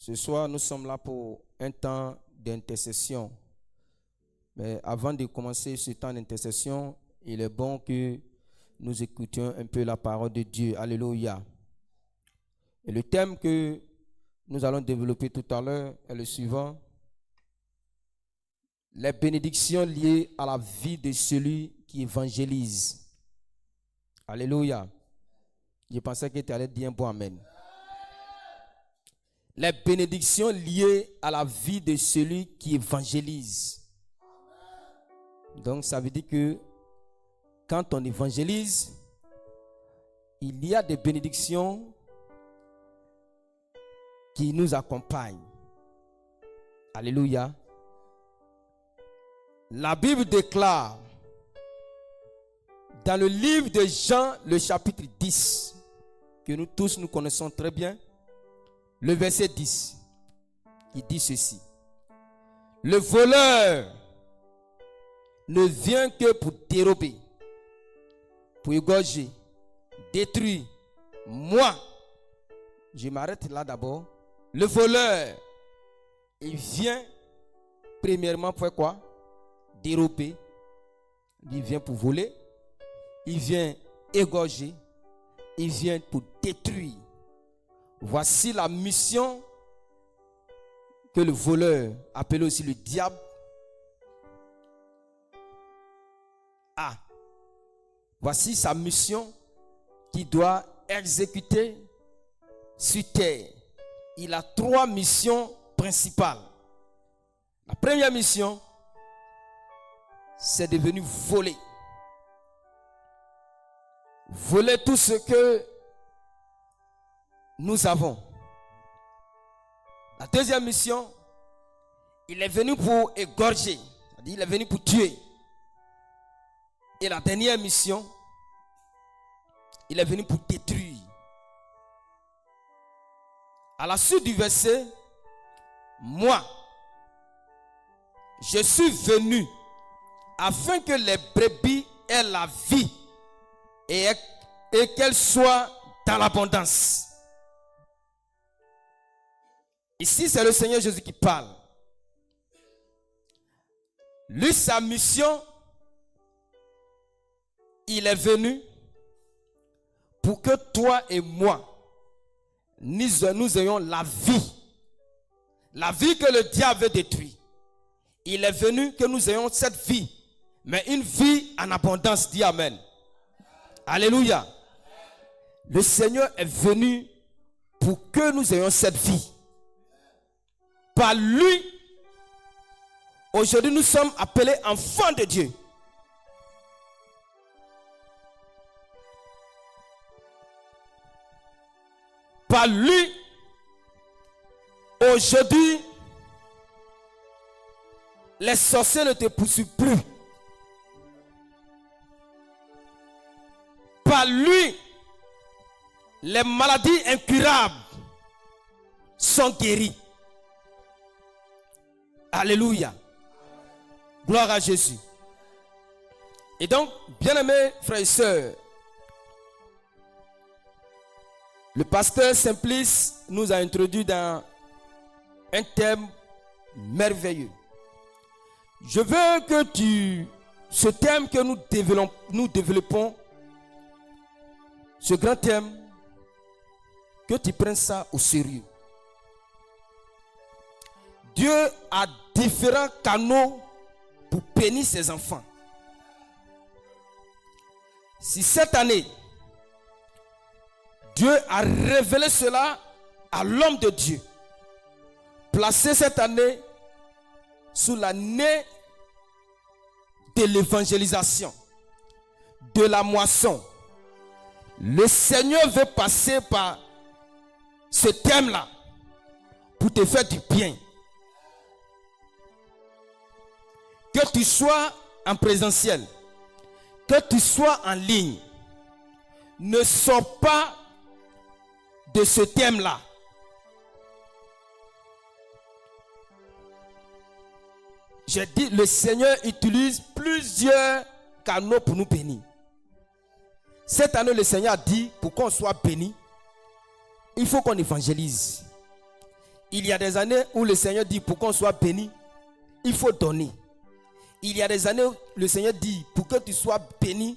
Ce soir, nous sommes là pour un temps d'intercession. Mais avant de commencer ce temps d'intercession, il est bon que nous écoutions un peu la parole de Dieu. Alléluia. Et le thème que nous allons développer tout à l'heure est le suivant. Les bénédictions liées à la vie de celui qui évangélise. Alléluia. Je pensais que tu allais dire un bon amen. Les bénédictions liées à la vie de celui qui évangélise. Donc ça veut dire que quand on évangélise, il y a des bénédictions qui nous accompagnent. Alléluia. La Bible déclare dans le livre de Jean, le chapitre 10, que nous tous nous connaissons très bien, le verset 10, il dit ceci. Le voleur ne vient que pour dérober, pour égorger, détruire. Moi, je m'arrête là d'abord. Le voleur, il vient premièrement pour quoi? Dérober. Il vient pour voler. Il vient égorger. Il vient pour détruire. Voici la mission que le voleur, appelé aussi le diable, a. Voici sa mission qu'il doit exécuter sur terre. Il a 3 missions principales. La première mission, c'est de venir voler. Voler tout ce que nous avons. La deuxième mission, il est venu pour égorger. C'est-à-dire, il est venu pour tuer. Et la dernière mission, il est venu pour détruire. À la suite du verset, moi, je suis venu afin que les brebis aient la vie et qu'elles soient dans l'abondance. Ici, c'est le Seigneur Jésus qui parle. Lui, sa mission, il est venu pour que toi et moi, nous ayons la vie. La vie que le diable veut détruire. Il est venu que nous ayons cette vie. Mais une vie en abondance. Dis Amen. Alléluia. Le Seigneur est venu pour que nous ayons cette vie. Par lui, aujourd'hui nous sommes appelés enfants de Dieu. Par lui, aujourd'hui, les sorciers ne te poursuivent plus. Par lui, les maladies incurables sont guéries. Alléluia. Gloire à Jésus. Et donc, bien-aimés frères et sœurs, le pasteur Simplice nous a introduit dans un thème merveilleux. Je veux que ce thème que nous développons, ce grand thème, que tu prennes ça au sérieux. Dieu a différents canaux pour bénir ses enfants. Si cette année, Dieu a révélé cela à l'homme de Dieu, placé cette année sous l'année de l'évangélisation, de la moisson, le Seigneur veut passer par ce thème-là pour te faire du bien. Que tu sois en présentiel, que tu sois en ligne, ne sors pas de ce thème-là. J'ai dit, le Seigneur utilise plusieurs canaux pour nous bénir. Cette année, le Seigneur a dit, pour qu'on soit béni, il faut qu'on évangélise. Il y a des années où le Seigneur dit pour qu'on soit béni, il faut donner. Il y a des années où le Seigneur dit pour que tu sois béni,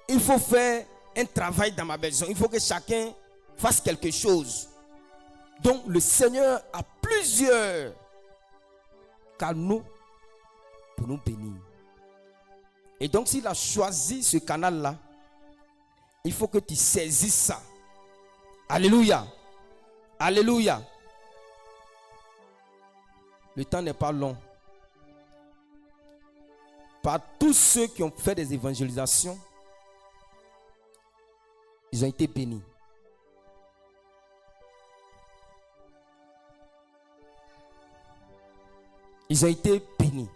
il faut faire un travail dans ma maison. Il faut que chacun fasse quelque chose. Donc le Seigneur a plusieurs canaux pour nous bénir. Et donc s'il a choisi ce canal-là, il faut que tu saisisses ça. Alléluia. Alléluia. Le temps n'est pas long. Par tous ceux qui ont fait des évangélisations, ils ont été bénis. Ils ont été bénis.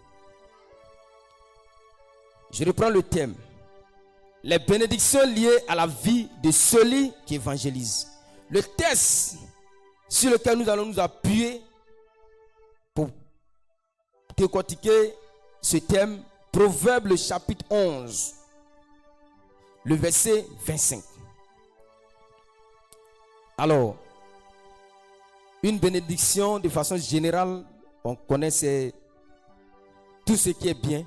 Je reprends le thème. Les bénédictions liées à la vie de celui qui évangélise. Le texte sur lequel nous allons nous appuyer pour décortiquer ce thème, Proverbe le chapitre 11, le verset 25. Alors, une bénédiction de façon générale, on connaît tout ce qui est bien.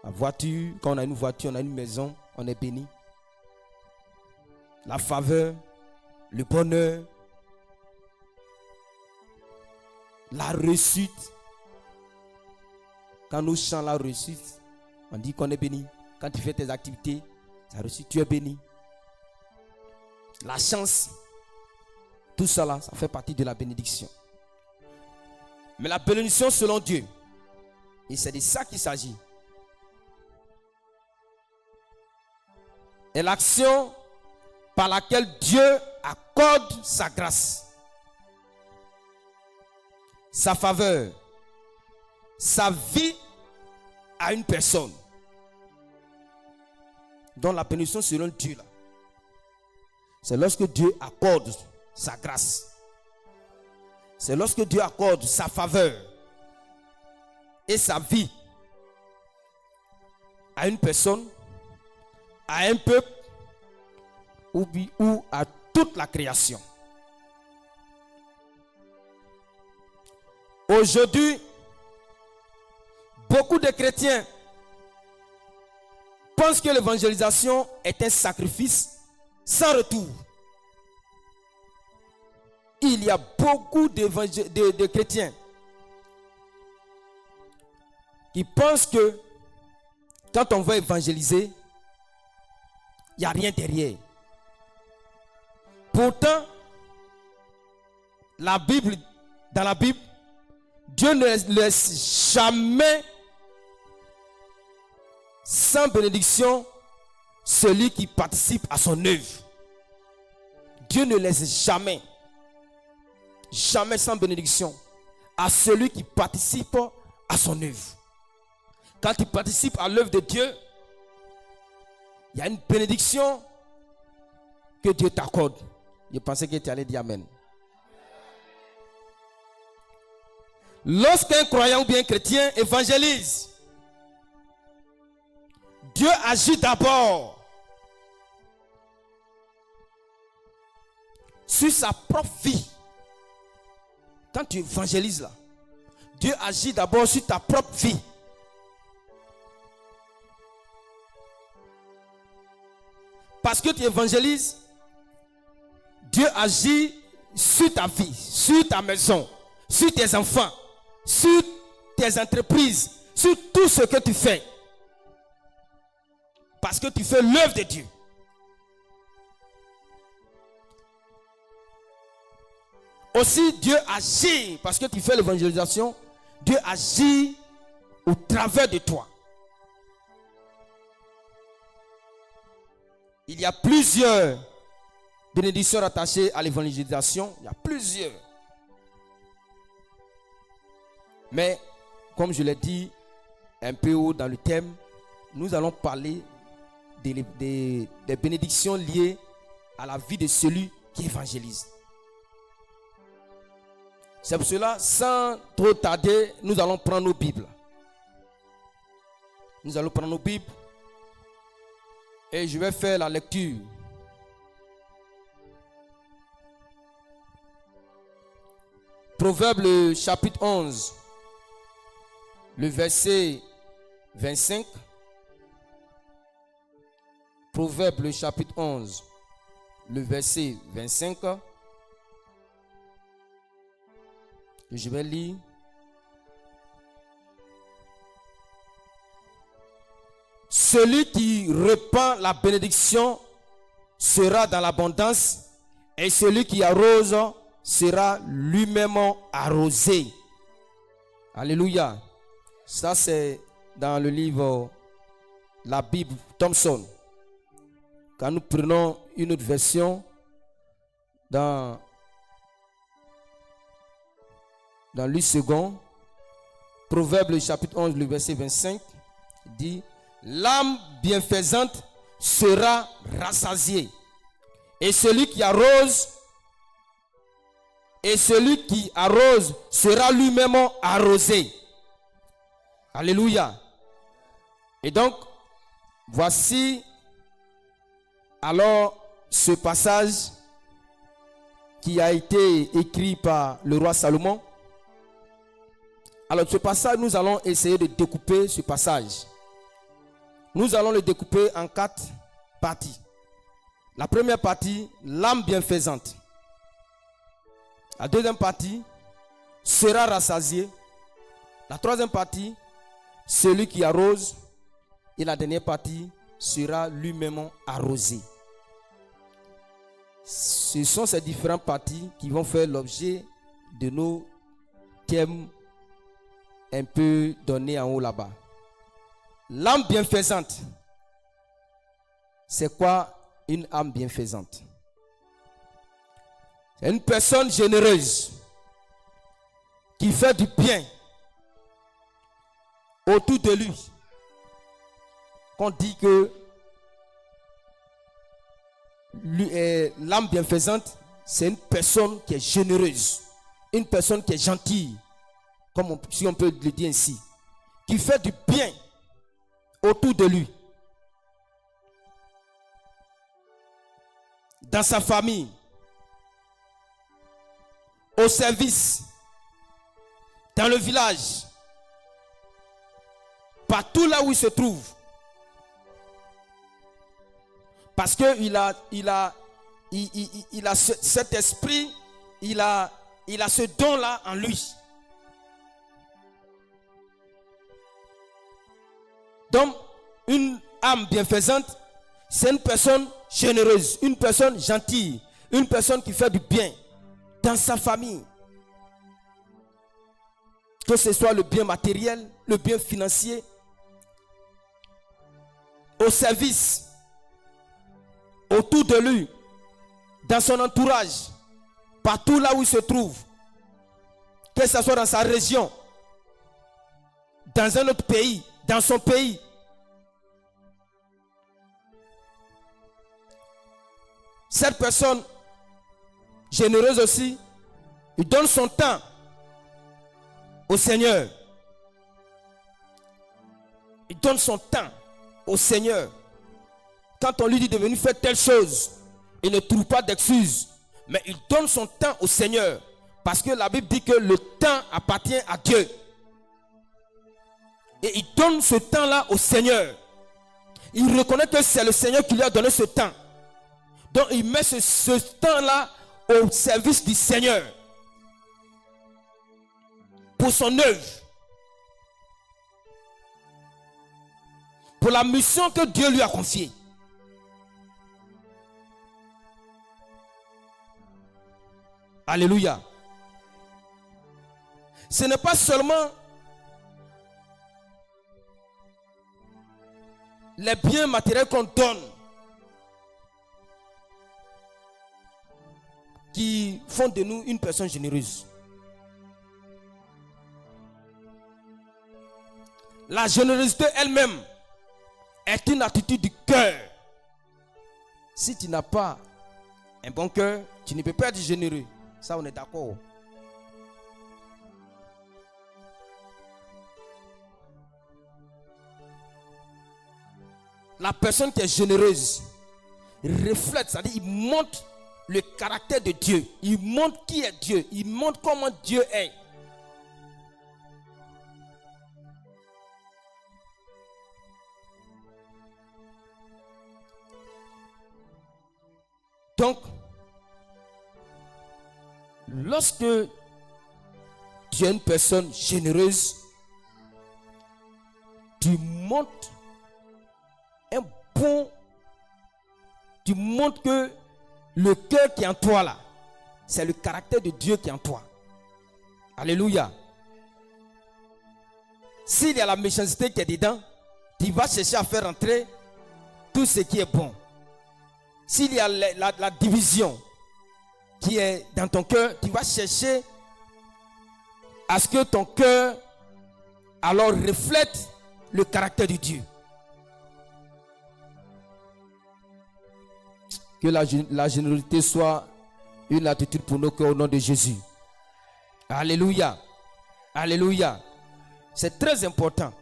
La voiture, quand on a une voiture, on a une maison, on est béni. La faveur, le bonheur, la réussite. Quand nous chantons la réussite, on dit qu'on est béni. Quand tu fais tes activités, la réussite, tu es béni. La chance, tout cela, ça fait partie de la bénédiction. Mais la bénédiction selon Dieu, et c'est de ça qu'il s'agit, est l'action par laquelle Dieu accorde sa grâce, sa faveur, sa vie à une personne. Donc la bénédiction selon Dieu, là, c'est lorsque Dieu accorde sa grâce. C'est lorsque Dieu accorde sa faveur et sa vie à une personne, à un peuple ou à toute la création. Aujourd'hui, beaucoup de chrétiens pensent que l'évangélisation est un sacrifice sans retour. Il y a beaucoup de chrétiens qui pensent que quand on veut évangéliser, il n'y a rien derrière. Pourtant, dans la Bible, Dieu ne laisse jamais sans bénédiction celui qui participe à son œuvre. Dieu ne laisse jamais sans bénédiction à celui qui participe à son œuvre. Quand tu participes à l'œuvre de Dieu, il y a une bénédiction que Dieu t'accorde. Je pensais que tu allais dire Amen. Lorsqu'un croyant ou bien un chrétien évangélise, Dieu agit d'abord sur sa propre vie. Quand tu évangélises là, Dieu agit d'abord sur ta propre vie. Parce que tu évangélises, Dieu agit sur ta vie, sur ta maison, sur tes enfants, sur tes entreprises, sur tout ce que tu fais. Parce que tu fais l'œuvre de Dieu. Aussi, Dieu agit, parce que tu fais l'évangélisation, Dieu agit au travers de toi. Il y a plusieurs bénédictions rattachées à l'évangélisation. Il y a plusieurs. Mais, comme je l'ai dit un peu haut dans le thème, nous allons parler des bénédictions liées à la vie de celui qui évangélise. C'est pour cela, sans trop tarder, nous allons prendre nos Bibles. Nous allons prendre nos Bibles et je vais faire la lecture Proverbe le chapitre 11, le verset 25. Proverbe le chapitre 11, le verset 25. Je vais lire. Celui qui répand la bénédiction sera dans l'abondance, et celui qui arrose sera lui-même arrosé. Alléluia. Ça c'est dans le livre La Bible Thompson. Quand nous prenons une autre version dans Louis II, Proverbe le chapitre 11, le verset 25, dit: l'âme bienfaisante sera rassasiée, et celui qui arrose sera lui-même arrosé. Alléluia. Et donc, voici alors ce passage qui a été écrit par le roi Salomon. Alors ce passage, nous allons essayer de découper ce passage. Nous allons le découper en 4 parties. La première partie, l'âme bienfaisante. La deuxième partie, sera rassasié. La troisième partie, celui qui arrose. Et la dernière partie, sera lui-même arrosé. Ce sont ces différentes parties qui vont faire l'objet de nos thèmes un peu donnés en haut là-bas. L'âme bienfaisante. C'est quoi une âme bienfaisante? C'est une personne généreuse qui fait du bien autour de lui. On dit que l'âme bienfaisante, c'est une personne qui est généreuse, une personne qui est gentille, si on peut le dire ainsi, qui fait du bien autour de lui, dans sa famille, au service, dans le village, partout là où il se trouve. Parce qu'il a cet esprit, il a ce don-là en lui. Donc, une âme bienfaisante, c'est une personne généreuse, une personne gentille, une personne qui fait du bien dans sa famille. Que ce soit le bien matériel, le bien financier, au service, autour de lui, dans son entourage, partout là où il se trouve, que ce soit dans sa région, dans un autre pays, dans son pays. Cette personne généreuse aussi, il donne son temps au Seigneur. Il donne son temps au Seigneur. Quand on lui dit de venir faire telle chose, il ne trouve pas d'excuses. Mais il donne son temps au Seigneur. Parce que la Bible dit que le temps appartient à Dieu. Et il donne ce temps-là au Seigneur. Il reconnaît que c'est le Seigneur qui lui a donné ce temps. Donc il met ce temps-là au service du Seigneur. Pour son œuvre. Pour la mission que Dieu lui a confiée. Alléluia. Ce n'est pas seulement les biens matériels qu'on donne qui font de nous une personne généreuse. La générosité elle-même est une attitude du cœur. Si tu n'as pas un bon cœur, tu ne peux pas être généreux. Ça, on est d'accord. La personne qui est généreuse reflète, c'est-à-dire il montre le caractère de Dieu. Il montre qui est Dieu. Il montre comment Dieu est. Donc, lorsque tu es une personne généreuse, tu montres tu montres que le cœur qui est en toi là, c'est le caractère de Dieu qui est en toi. Alléluia. S'il y a la méchanceté qui est dedans, tu vas chercher à faire entrer tout ce qui est bon. S'il y a la division qui est dans ton cœur, tu vas chercher à ce que ton cœur alors reflète le caractère de Dieu. Que la générosité soit une attitude pour nos cœurs au nom de Jésus. Alléluia. Alléluia. C'est très important.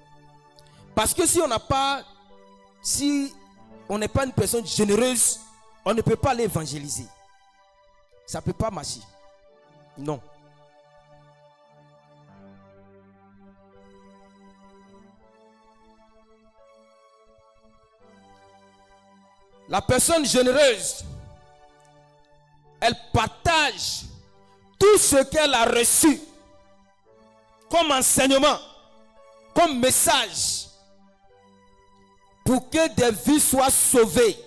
Parce que si on n'est pas une personne généreuse, on ne peut pas l'évangéliser. Ça ne peut pas marcher. Non. La personne généreuse, elle partage tout ce qu'elle a reçu comme enseignement, comme message, pour que des vies soient sauvées,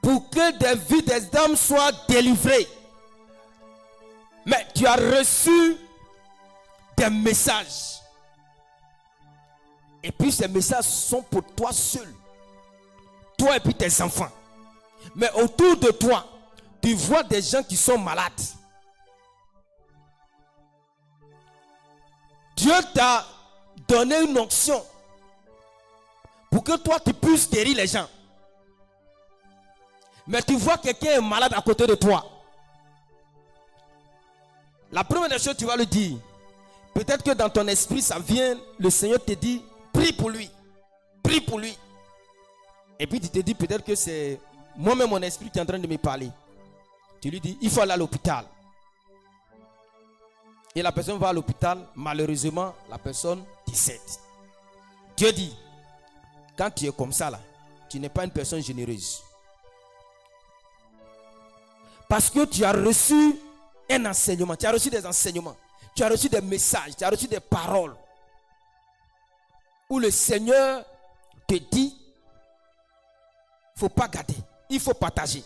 pour que des vies des âmes soient délivrées. Mais tu as reçu des messages. Et puis ces messages sont pour toi seul. Toi et puis tes enfants. Mais autour de toi, tu vois des gens qui sont malades. Dieu t'a donné une onction pour que toi tu puisses guérir les gens. Mais tu vois quelqu'un est malade à côté de toi. La première des choses, tu vas le dire. Peut-être que dans ton esprit, ça vient, le Seigneur te dit, prie pour lui. Prie pour lui. Et puis tu te dis peut-être que c'est moi-même mon esprit qui est en train de me parler. Tu lui dis, il faut aller à l'hôpital. Et la personne va à l'hôpital, malheureusement, la personne décède. Dieu dit, quand tu es comme ça là, tu n'es pas une personne généreuse. Parce que tu as reçu un enseignement, tu as reçu des enseignements, tu as reçu des messages, tu as reçu des paroles. Où le Seigneur te dit, il ne faut pas garder, il faut partager.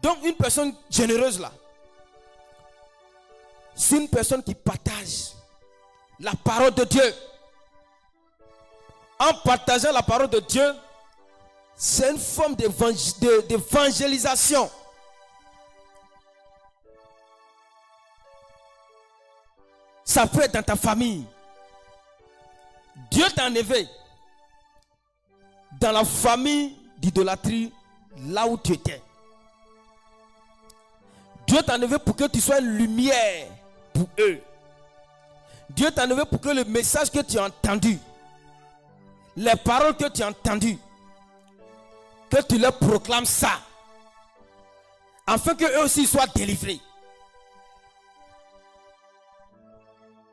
Donc une personne généreuse là, c'est une personne qui partage la parole de Dieu. En partageant la parole de Dieu, c'est une forme d'évangélisation. Ça peut être dans ta famille. Dieu t'a enlevé dans la famille d'idolâtrie, là où tu étais. Dieu t'a enlevé pour que tu sois une lumière pour eux. Dieu t'a enlevé pour que le message que tu as entendu, les paroles que tu as entendues, que tu leur proclames ça, afin qu'eux aussi soient délivrés.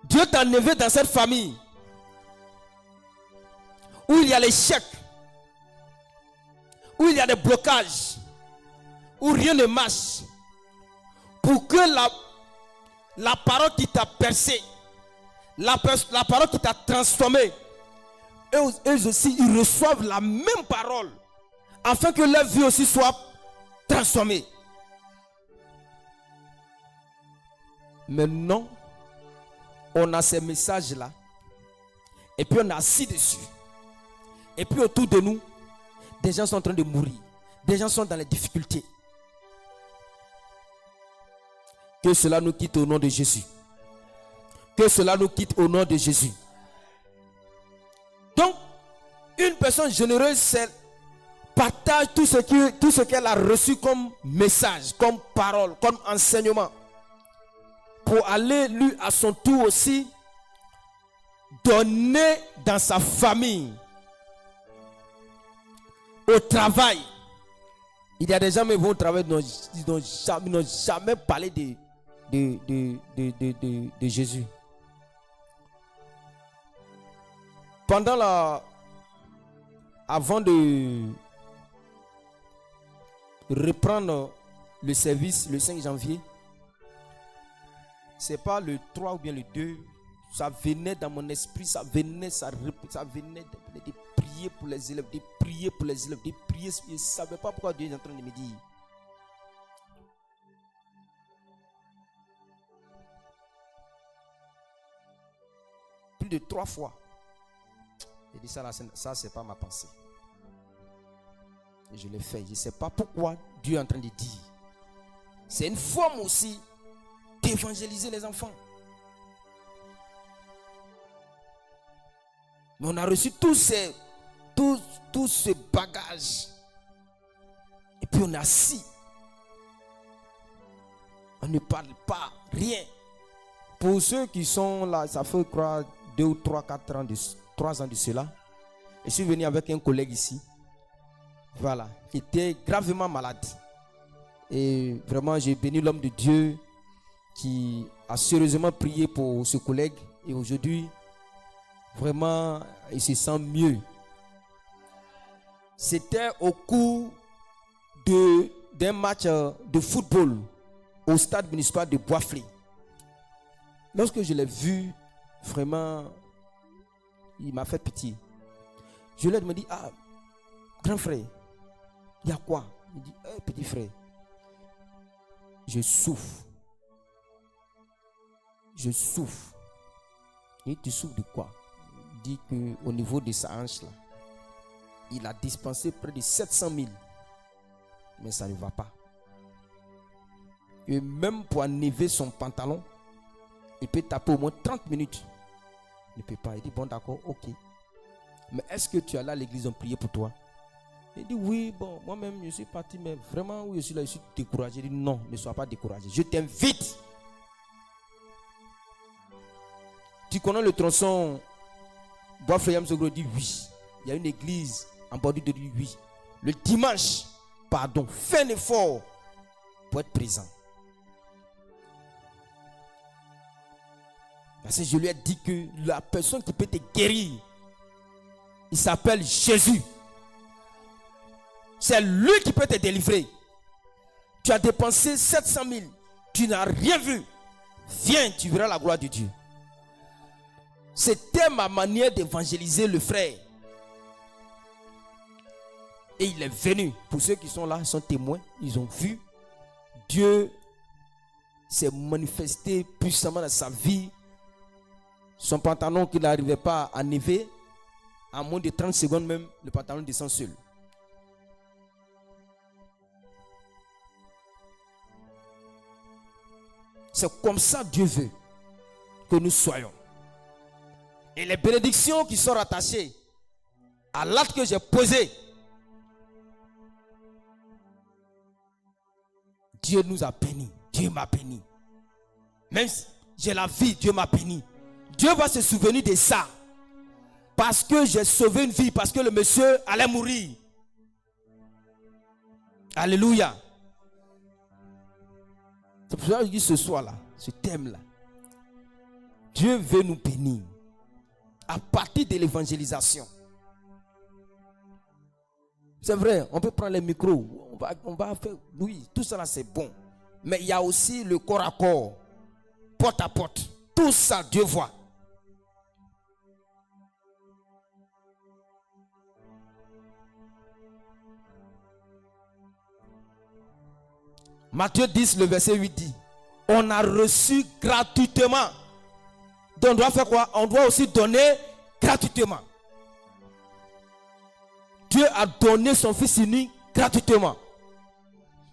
Dieu t'a enlevé dans cette famille où il y a l'échec, où il y a des blocages, où rien ne marche, pour que la parole qui t'a percé, la parole qui t'a transformé, eux aussi ils reçoivent la même parole, afin que leur vie aussi soit transformée. Maintenant, on a ces messages-là, et puis on est assis dessus. Et puis autour de nous, des gens sont en train de mourir. Des gens sont dans les difficultés. Que cela nous quitte au nom de Jésus. Que cela nous quitte au nom de Jésus. Donc, une personne généreuse, partage tout ce qu'elle a reçu comme message, comme parole, comme enseignement, pour aller lui à son tour aussi donner dans sa famille, au travail, Il y a des gens qui vont au travail, ils n'ont jamais parlé de Jésus. Avant de reprendre le service le 5 janvier, c'est pas le 3 ou bien le 2, ça venait dans mon esprit, ça venait de prier pour les élèves, de prier pour les élèves, de prier. Je ne savais pas pourquoi Dieu est en train de me dire. Plus de 3 fois. J'ai dit ça, c'est pas ma pensée. Et je l'ai fait. Je ne sais pas pourquoi Dieu est en train de dire. C'est une forme aussi d'évangéliser les enfants. Mais on a reçu tout ce bagage. Et puis on est assis. On ne parle pas, rien. Pour ceux qui sont là, ça fait croire 2 ou 3 ans de cela. Je suis venu avec un collègue ici. Voilà, qui était gravement malade. Et vraiment, j'ai béni l'homme de Dieu qui a sérieusement prié pour ce collègue. Et aujourd'hui, vraiment, il se sent mieux. C'était au cours d'un match de football au stade municipal de Boisflé. Lorsque je l'ai vu, vraiment, il m'a fait pitié. Je lui ai dit, grand frère, il y a quoi? Il dit, petit frère, je souffre. Je souffre. Et tu souffres de quoi? Il dit qu'au niveau de sa hanche là, il a dispensé près de 700 000. Mais ça ne va pas. Et même pour enlever son pantalon, il peut taper au moins 30 minutes. Il ne peut pas. Il dit, bon d'accord, ok. Mais est-ce que tu es là à l'église, on priait pour toi? Il dit, oui, bon, moi-même, je suis parti, mais vraiment, oui, je suis là, je suis découragé. Il dit, non, ne sois pas découragé. Je t'invite. Tu connais le tronçon Bois-Frayam Sogro? Dit oui. Il y a une église en bordure de lui, oui. Le dimanche, pardon, fais un effort pour être présent. Parce que je lui ai dit que la personne qui peut te guérir, il s'appelle Jésus. C'est lui qui peut te délivrer. Tu as dépensé 700 000. Tu n'as rien vu. Viens, tu verras la gloire de Dieu. C'était ma manière d'évangéliser le frère. Et il est venu. Pour ceux qui sont là, ils sont témoins. Ils ont vu. Dieu s'est manifesté puissamment dans sa vie. Son pantalon qu'il n'arrivait pas à enlever, en moins de 30 secondes même, le pantalon descend seul. C'est comme ça Dieu veut que nous soyons. Et les bénédictions qui sont rattachées à l'acte que j'ai posé, Dieu nous a bénis. Dieu m'a béni. Même si j'ai la vie, Dieu m'a béni. Dieu va se souvenir de ça. Parce que j'ai sauvé une vie. Parce que le monsieur allait mourir. Alléluia. C'est pour ça que je dis ce soir-là, ce thème-là. Dieu veut nous bénir. À partir de l'évangélisation. C'est vrai, on peut prendre les micros. On va faire, oui, tout ça là c'est bon. Mais il y a aussi le corps à corps. Porte à porte. Tout ça, Dieu voit. Matthieu 10, le verset 8 dit, on a reçu gratuitement. Donc on doit faire quoi? On doit aussi donner gratuitement. Dieu a donné son Fils unique gratuitement.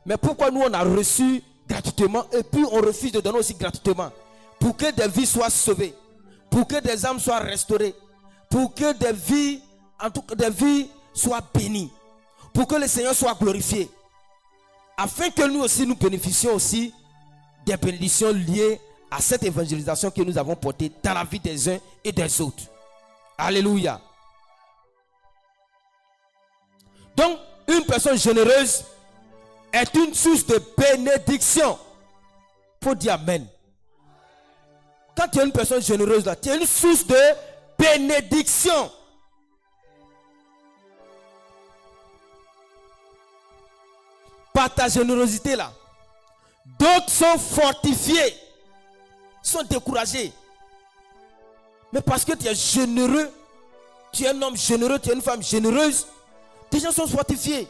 Mais pourquoi nous on a reçu gratuitement et puis on refuse de donner aussi gratuitement? Pour que des vies soient sauvées, pour que des âmes soient restaurées, pour que des vies, en tout cas des vies soient bénies, pour que le Seigneur soit glorifié, afin que nous aussi nous bénéficions aussi des bénédictions liées à cette évangélisation que nous avons portée dans la vie des uns et des autres. Alléluia. Donc, une personne généreuse est une source de bénédiction. Il faut dire amen. Quand tu es une personne généreuse là, tu es une source de bénédiction. Par ta générosité là, d'autres sont fortifiés, sont découragés. Mais parce que tu es généreux, tu es un homme généreux, tu es une femme généreuse, des gens sont fortifiés.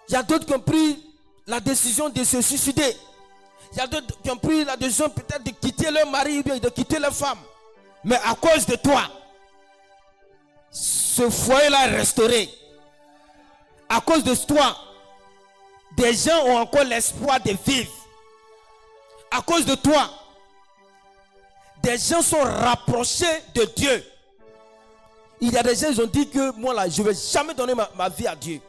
Il y a d'autres qui ont pris la décision de se suicider. Il y a d'autres qui ont pris la décision peut-être de quitter leur mari ou bien de quitter leur femme. Mais à cause de toi, ce foyer-là est restauré. À cause de toi, des gens ont encore l'espoir de vivre. À cause de toi, des gens sont rapprochés de Dieu. Il y a des gens qui ont dit que moi là, je ne vais jamais donner ma vie à Dieu.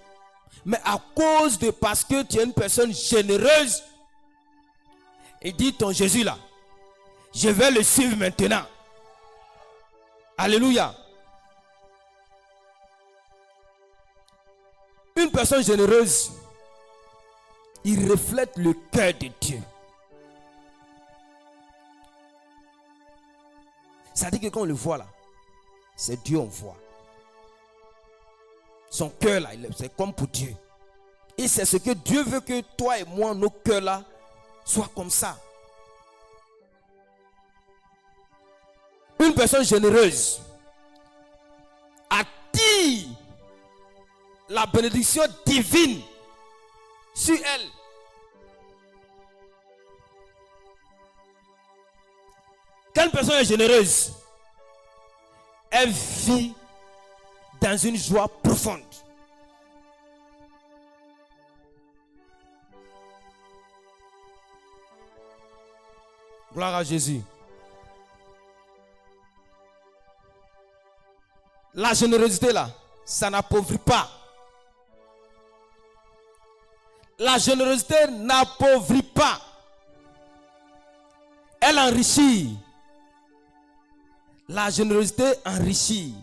Mais à cause de parce que tu es une personne généreuse, il dit ton Jésus là, je vais le suivre maintenant. Alléluia. Une personne généreuse, il reflète le cœur de Dieu. Ça dit que quand on le voit là, c'est Dieu on voit. Son cœur là, c'est comme pour Dieu. Et c'est ce que Dieu veut que toi et moi, nos cœurs là, soient comme ça. Une personne généreuse attire la bénédiction divine sur elle. Quand une personne est généreuse, elle vit dans une joie profonde. Gloire à Jésus. La générosité là, ça n'appauvrit pas. La générosité n'appauvrit pas. Elle enrichit. La générosité enrichit.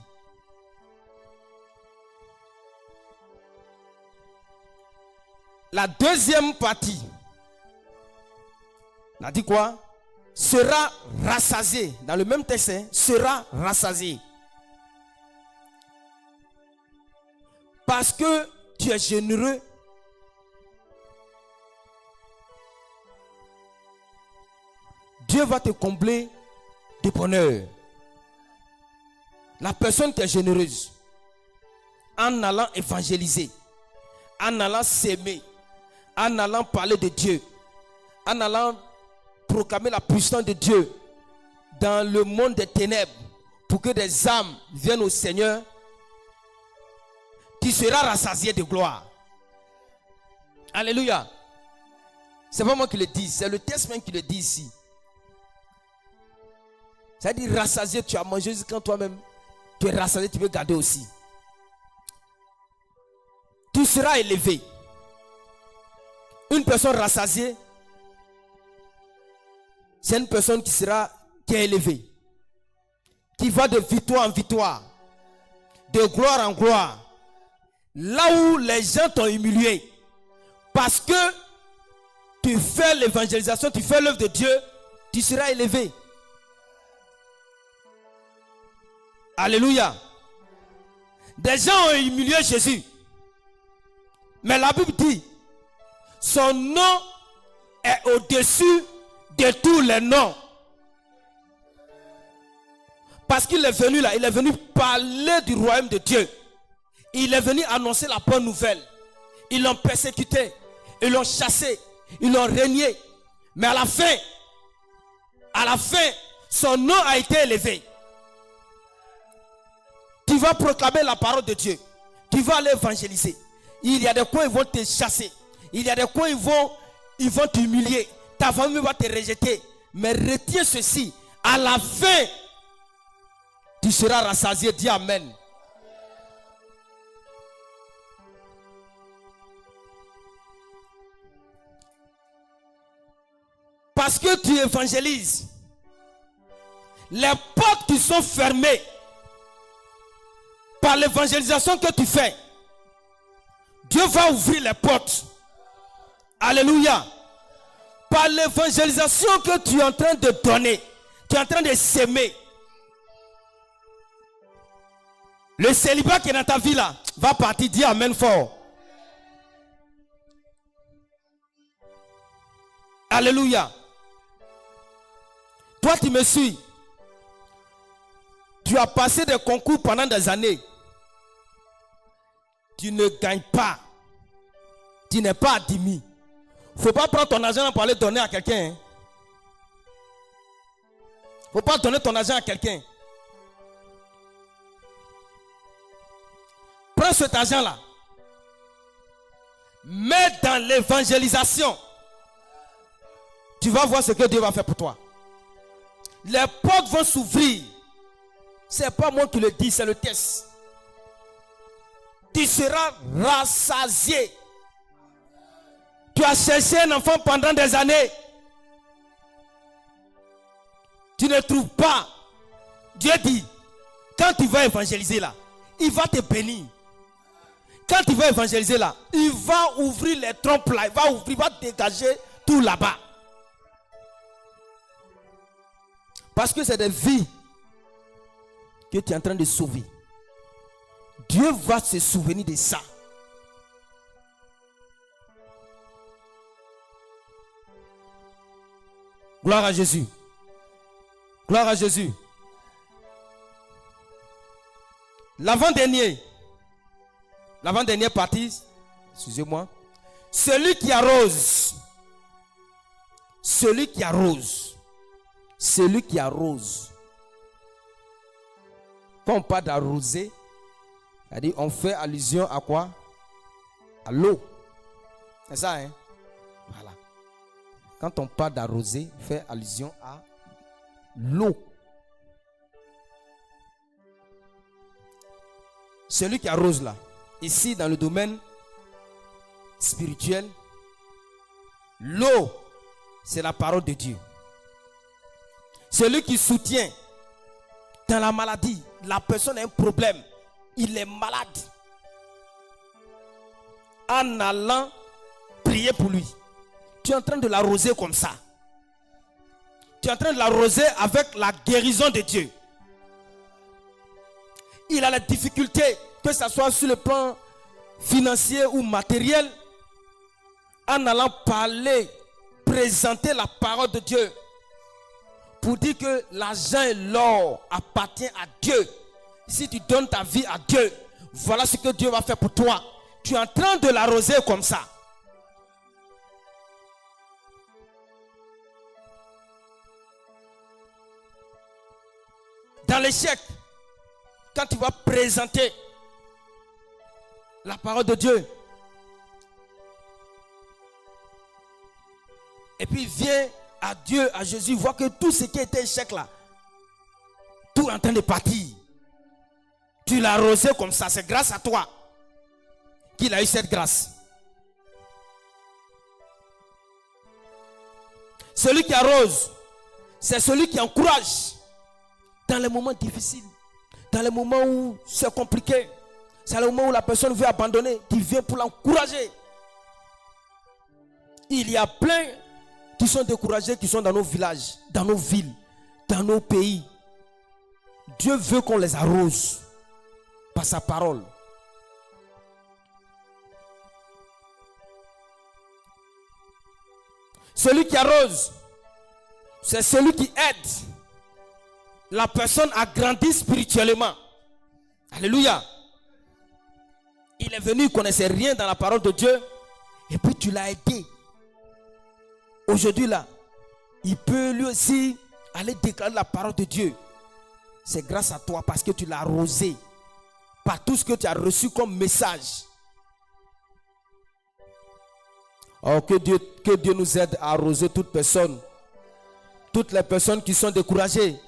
La deuxième partie, on a dit quoi? Sera rassasié. Dans le même texte, sera rassasié. Parce que tu es généreux, Dieu va te combler de bonheur. La personne qui est généreuse, en allant évangéliser, en allant s'aimer, en allant parler de Dieu, en allant proclamer la puissance de Dieu dans le monde des ténèbres, pour que des âmes viennent au Seigneur, tu seras rassasié de gloire. Alléluia. C'est pas moi qui le dis, c'est le texte même qui le dit ici. Ça dit rassasié, tu as mangé quand toi-même tu es rassasié, tu veux garder aussi. Tu seras élevé. Une personne rassasiée, c'est une personne qui est élevée, qui va de victoire en victoire, de gloire en gloire. Là où les gens t'ont humilié, parce que tu fais l'évangélisation, tu fais l'œuvre de Dieu, tu seras élevé. Alléluia. Des gens ont humilié Jésus, mais la Bible dit, son nom est au-dessus de tous les noms. Parce qu'il est venu là, il est venu parler du royaume de Dieu. Il est venu annoncer la bonne nouvelle. Ils l'ont persécuté, ils l'ont chassé, ils l'ont régné. Mais à la fin, son nom a été élevé. Tu vas proclamer la parole de Dieu. Tu vas aller évangéliser. Il y a des coins ils vont te chasser. Il y a des coins ils vont t'humilier. Ta famille va te rejeter. Mais retiens ceci. À la fin, tu seras rassasié. Dis amen. Parce que tu évangélises, les portes qui sont fermées par l'évangélisation que tu fais, Dieu va ouvrir les portes. Alléluia. Par l'évangélisation que tu es en train de donner, tu es en train de s'aimer. Le célibat qui est dans ta vie là, va partir, dis amen fort. Alléluia. Toi tu me suis. Tu as passé des concours pendant des années. Tu ne gagnes pas. Tu n'es pas admis. Il ne faut pas prendre ton argent pour aller donner à quelqu'un. Il ne faut pas donner ton argent à quelqu'un. Prends cet argent-là. Mets dans l'évangélisation. Tu vas voir ce que Dieu va faire pour toi. Les portes vont s'ouvrir. Ce n'est pas moi qui le dis, c'est le test. Tu seras rassasié. Tu as cherché un enfant pendant des années. Tu ne trouves pas. Dieu dit, quand tu vas évangéliser là, il va te bénir. Quand tu vas évangéliser là, il va ouvrir les trompes là, il va dégager tout là-bas. Parce que c'est des vies que tu es en train de sauver. Dieu va se souvenir de ça. Gloire à Jésus. Gloire à Jésus. L'avant-dernière partie, excusez-moi. Celui qui arrose. Celui qui arrose. Celui qui arrose. Quand on parle d'arroser, c'est-à-dire on fait allusion à quoi? À l'eau. C'est ça, hein? Voilà. Quand on parle d'arroser, on fait allusion à l'eau. Celui qui arrose là, ici dans le domaine spirituel, l'eau, c'est la parole de Dieu. Celui qui soutient dans la maladie, la personne a un problème, il est malade. En allant prier pour lui, tu es en train de l'arroser comme ça. Tu es en train de l'arroser avec la guérison de Dieu. Il a la difficulté, que ce soit sur le plan financier ou matériel, en allant parler, présenter la parole de Dieu, pour dire que l'argent et l'or appartient à Dieu. Si tu donnes ta vie à Dieu, voilà ce que Dieu va faire pour toi. Tu es en train de l'arroser comme ça. Dans l'échec, quand tu vas présenter la parole de Dieu, et puis viens à Dieu, à Jésus, vois que tout ce qui était échec là, tout est en train de partir. Tu l'as arrosé comme ça, c'est grâce à toi qu'il a eu cette grâce. Celui qui arrose, c'est celui qui encourage dans les moments difficiles, dans les moments où c'est compliqué, c'est le moment où la personne veut abandonner, tu viens pour l'encourager. Il y a plein qui sont découragés, qui sont dans nos villages, dans nos villes, dans nos pays. Dieu veut qu'on les arrose par sa parole. Celui qui arrose, c'est celui qui aide la personne à grandir spirituellement. Alléluia. Il est venu, il ne connaissait rien dans la parole de Dieu, et puis tu l'as aidé. Aujourd'hui là, il peut lui aussi aller déclarer la parole de Dieu. C'est grâce à toi parce que tu l'as arrosé par tout ce que tu as reçu comme message. Oh, que Dieu nous aide à arroser toutes les personnes qui sont découragées.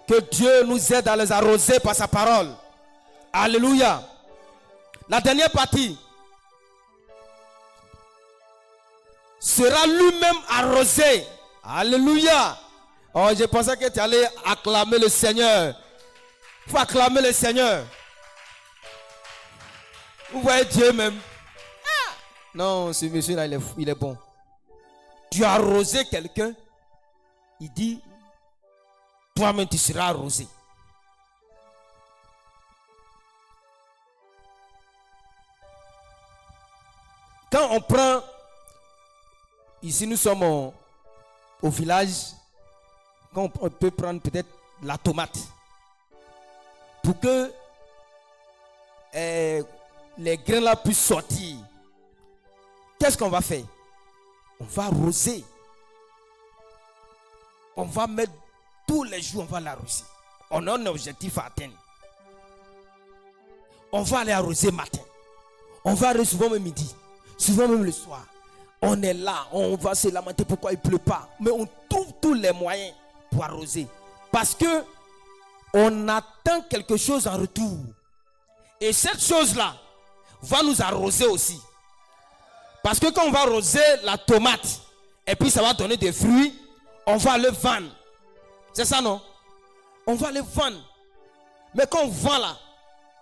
Que Dieu nous aide à les arroser par sa parole. Alléluia. La dernière partie sera lui-même arrosé. Alléluia. Oh, je pensais que tu allais acclamer le Seigneur. Il faut acclamer le Seigneur. Vous voyez Dieu même. Non, ce monsieur-là, il est bon. Tu as arrosé quelqu'un, il dit, toi-même tu seras arrosé. Quand on prend, ici nous sommes au village, quand on peut prendre peut-être la tomate, pour que les grains là puissent sortir, qu'est-ce qu'on va faire? On va arroser. On va mettre tous les jours, on va l'arroser. On a un objectif à atteindre. On va aller arroser matin. On va arroser souvent même midi. Souvent même le soir. On est là, on va se lamenter pourquoi il ne pleut pas. Mais on trouve tous les moyens pour arroser. Parce que on attend quelque chose en retour. Et cette chose-là va nous arroser aussi. Parce que quand on va arroser la tomate, et puis ça va donner des fruits, on va le vendre. C'est ça, non? On va le vendre. Mais quand on vend là,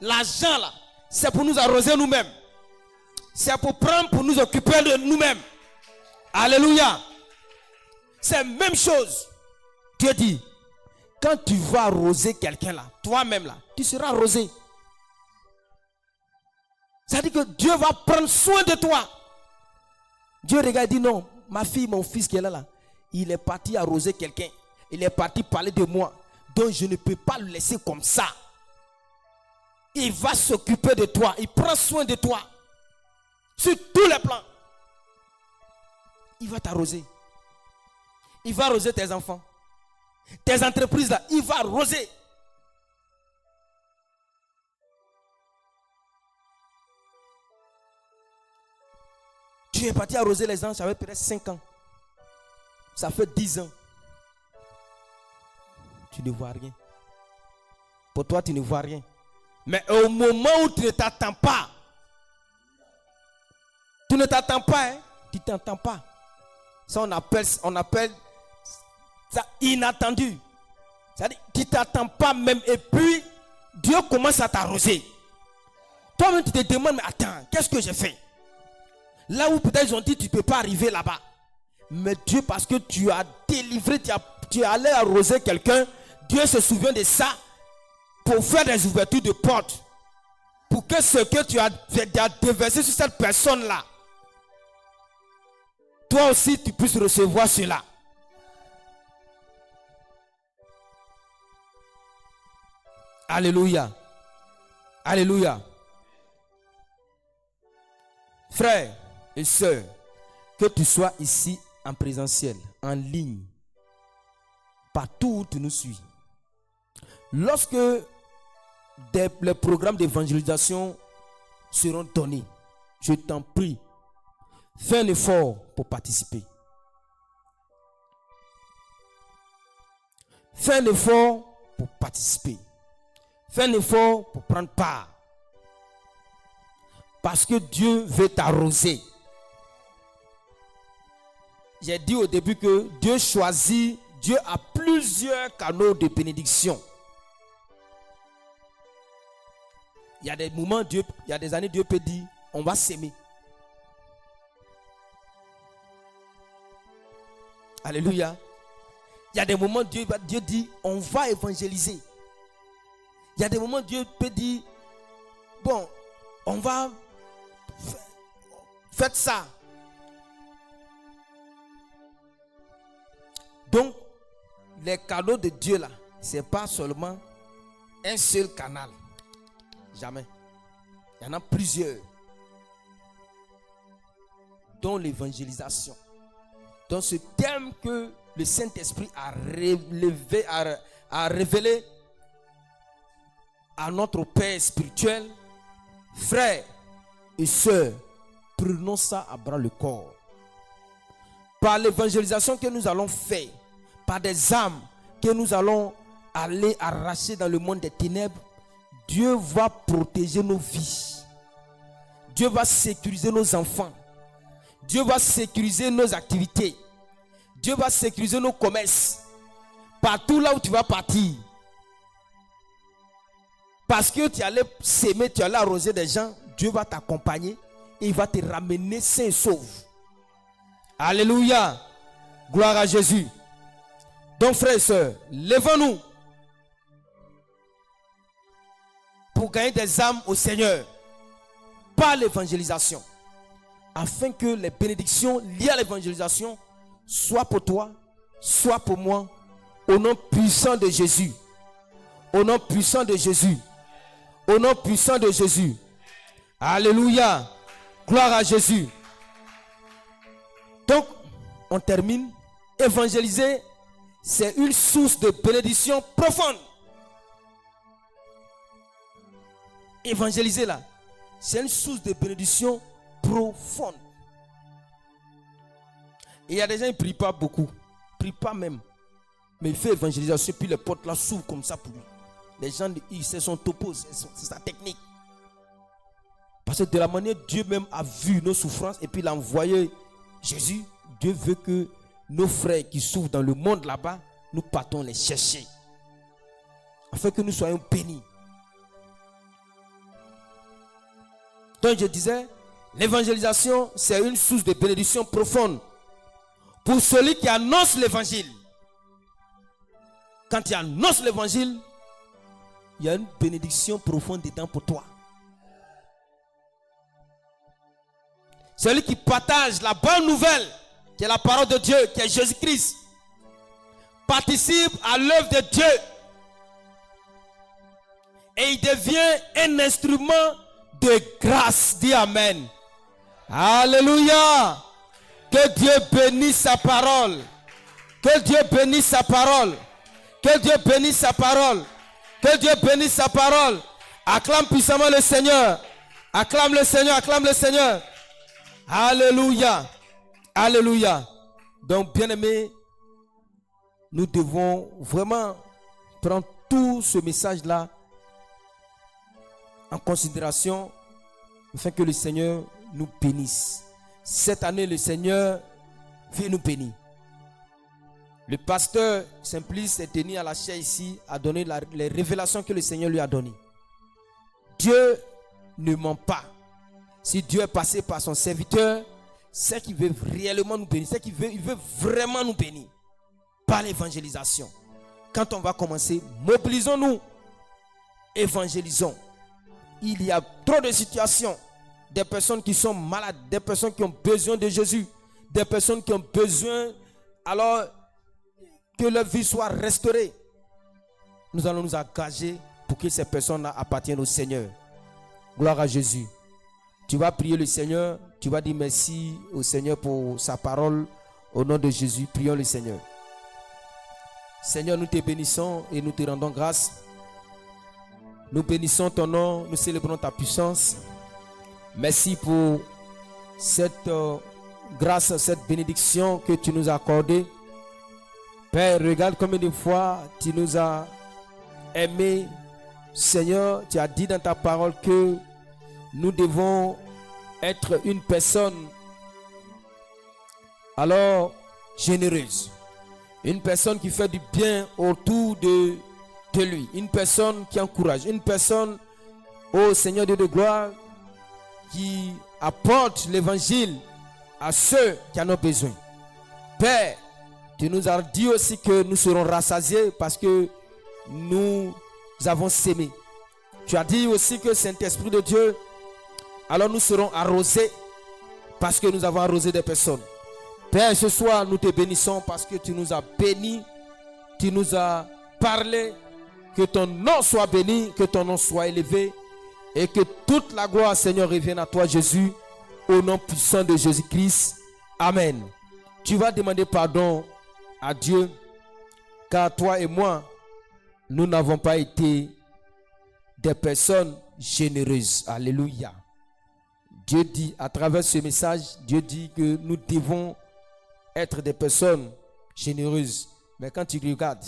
l'argent là, c'est pour nous arroser nous-mêmes. C'est pour prendre, pour nous occuper de nous-mêmes. Alléluia. C'est la même chose. Dieu dit, quand tu vas arroser quelqu'un là, toi-même là, tu seras arrosé. C'est-à-dire que Dieu va prendre soin de toi. Dieu regarde et dit non, ma fille, mon fils qui est là, il est parti arroser quelqu'un. Il est parti parler de moi. Donc je ne peux pas le laisser comme ça. Il va s'occuper de toi. Il prend soin de toi. Sur tous les plans. Il va t'arroser. Il va arroser tes enfants. Tes entreprises là, il va arroser. Tu es parti arroser les gens, ça fait peut-être 5 ans. Ça fait 10 ans. Tu ne vois rien. Pour toi, tu ne vois rien. Mais au moment où tu ne t'attends pas, tu ne t'attends pas, hein? Tu ne t'attends pas. Ça, on appelle ça inattendu. C'est-à-dire, tu ne t'attends pas même. Et puis, Dieu commence à t'arroser. Toi-même, tu te demandes, mais attends, qu'est-ce que j'ai fait? Là où peut-être ils ont dit, tu ne peux pas arriver là-bas. Mais Dieu, parce que tu as délivré, tu es allé arroser quelqu'un, Dieu se souvient de ça pour faire des ouvertures de portes. Pour que ce que tu as déversé sur cette personne-là, toi aussi, tu puisses recevoir cela. Alléluia. Alléluia. Frères et sœurs, que tu sois ici en présentiel, en ligne, partout où tu nous suis. Lorsque les programmes d'évangélisation seront donnés, je t'en prie, fais un effort pour participer. Fais un effort pour participer. Fais un effort pour prendre part. Parce que Dieu veut t'arroser. J'ai dit au début que Dieu choisit, Dieu a plusieurs canaux de bénédiction. Il y a des moments, il y a des années, Dieu peut dire, on va s'aimer. Alléluia. Il y a des moments, Dieu dit, on va évangéliser. Il y a des moments, Dieu peut dire, bon, on va faire ça. Donc, les canaux de Dieu là, ce n'est pas seulement un seul canal. Jamais. Il y en a plusieurs. Dont l'évangélisation. Dans ce thème que le Saint-Esprit a révélé à notre Père spirituel. Frères et sœurs, prenons ça à bras le corps. Par l'évangélisation que nous allons faire, par des âmes que nous allons aller arracher dans le monde des ténèbres, Dieu va protéger nos vies. Dieu va sécuriser nos enfants. Dieu va sécuriser nos activités. Dieu va sécuriser nos commerces. Partout là où tu vas partir. Parce que tu allais s'aimer, tu allais arroser des gens, Dieu va t'accompagner et il va te ramener sain et sauve. Alléluia. Gloire à Jésus. Donc frères et sœurs, levons-nous pour gagner des âmes au Seigneur par l'évangélisation, afin que les bénédictions liées à l'évangélisation soient pour toi, soit pour moi, au nom puissant de Jésus. Au nom puissant de Jésus. Au nom puissant de Jésus. Alléluia. Gloire à Jésus. Donc, on termine. Évangéliser, c'est une source de bénédiction profonde. Évangéliser là, c'est une source de bénédiction profonde. Et il y a des gens qui ne prient pas beaucoup. Ils ne prient pas même. Mais il fait évangélisation, puis les portes là s'ouvrent comme ça pour lui. Les gens, ils se sont opposés. C'est sa technique. Parce que de la manière Dieu même a vu nos souffrances et puis il a envoyé Jésus, Dieu veut que nos frères qui souffrent dans le monde là-bas, nous partons les chercher. Afin que nous soyons bénis. Donc je disais, l'évangélisation, c'est une source de bénédiction profonde pour celui qui annonce l'évangile. Quand tu annonces l'évangile, il y a une bénédiction profonde dedans pour toi. Celui qui partage la bonne nouvelle, qui est la parole de Dieu, qui est Jésus-Christ, participe à l'œuvre de Dieu. Et il devient un instrument de grâce. Dis Amen. Alléluia. Que Dieu bénisse sa parole. Que Dieu bénisse sa parole. Que Dieu bénisse sa parole. Que Dieu bénisse sa parole. Acclame puissamment le Seigneur. Acclame le Seigneur. Acclame le Seigneur. Alléluia. Alléluia. Donc, bien-aimés, nous devons vraiment prendre tout ce message-là en considération afin que le Seigneur nous bénisse. Cette année, le Seigneur veut nous bénir. Le pasteur Simplice est tenu à la chair ici à donner les révélations que le Seigneur lui a données. Dieu ne ment pas. Si Dieu est passé par son serviteur, c'est qu'il veut réellement nous bénir. C'est qu'il veut, il veut vraiment nous bénir par l'évangélisation. Quand on va commencer, mobilisons-nous, évangélisons. Il y a trop de situations, des personnes qui sont malades, des personnes qui ont besoin de Jésus, des personnes qui ont besoin alors que leur vie soit restaurée. Nous allons nous engager pour que ces personnes appartiennent au Seigneur. Gloire à Jésus. Tu vas prier le Seigneur, tu vas dire merci au Seigneur pour sa parole. Au nom de Jésus, prions le Seigneur. Seigneur, nous te bénissons et nous te rendons grâce. Nous bénissons ton nom, nous célébrons ta puissance. Merci pour cette grâce, cette bénédiction que tu nous as accordée. Père, regarde combien de fois tu nous as aimés. Seigneur, tu as dit dans ta parole que nous devons être une personne alors généreuse. Une personne qui fait du bien autour de lui. Une personne qui encourage. Une personne, ô Seigneur Dieu de gloire, qui apporte l'évangile à ceux qui en ont besoin. Père, tu nous as dit aussi que nous serons rassasiés parce que nous avons sémé. Tu as dit aussi que Saint-Esprit de Dieu, alors nous serons arrosés parce que nous avons arrosé des personnes. Père, ce soir, nous te bénissons parce que tu nous as bénis, tu nous as parlé. Que ton nom soit béni, que ton nom soit élevé et que toute la gloire, Seigneur, revienne à toi, Jésus, au nom puissant de Jésus-Christ. Amen. Tu vas demander pardon à Dieu car toi et moi, nous n'avons pas été des personnes généreuses. Alléluia. Dieu dit, à travers ce message, Dieu dit que nous devons être des personnes généreuses. Mais quand tu regardes,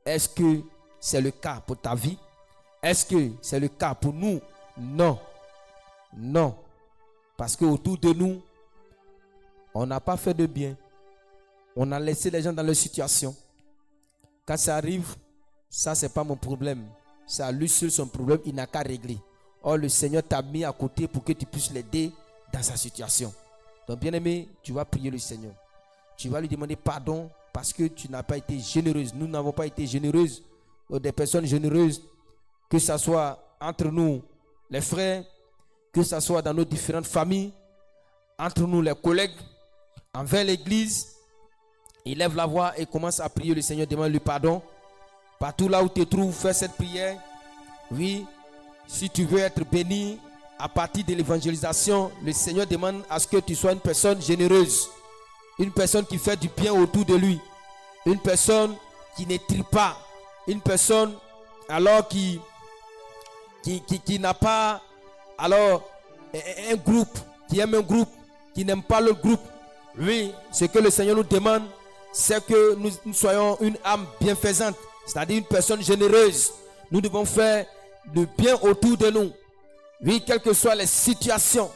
est-ce que c'est le cas pour ta vie? Est-ce que c'est le cas pour nous? Non. Non. Parce qu'autour de nous, on n'a pas fait de bien. On a laissé les gens dans leur situation. Quand ça arrive, ça c'est pas mon problème. C'est à lui seul son problème, il n'a qu'à régler. Or le Seigneur t'a mis à côté pour que tu puisses l'aider dans sa situation. Donc, bien-aimé, tu vas prier le Seigneur. Tu vas lui demander pardon parce que tu n'as pas été généreuse. Nous n'avons pas été généreuses, des personnes généreuses, que ce soit entre nous, les frères, que ce soit dans nos différentes familles, entre nous, les collègues, envers l'église. Il lève la voix et commence à prier le Seigneur, demande-lui pardon. Partout là où tu te trouves, fais cette prière. Oui, si tu veux être béni à partir de l'évangélisation, le Seigneur demande à ce que tu sois une personne généreuse, une personne qui fait du bien autour de lui, une personne qui ne trie pas, une personne alors qui n'a pas alors un groupe, qui aime un groupe, qui n'aime pas le groupe. Oui, ce que le Seigneur nous demande, c'est que nous soyons une âme bienfaisante, c'est-à-dire une personne généreuse. Nous devons faire du bien autour de nous. Oui, quelles que soient les situations.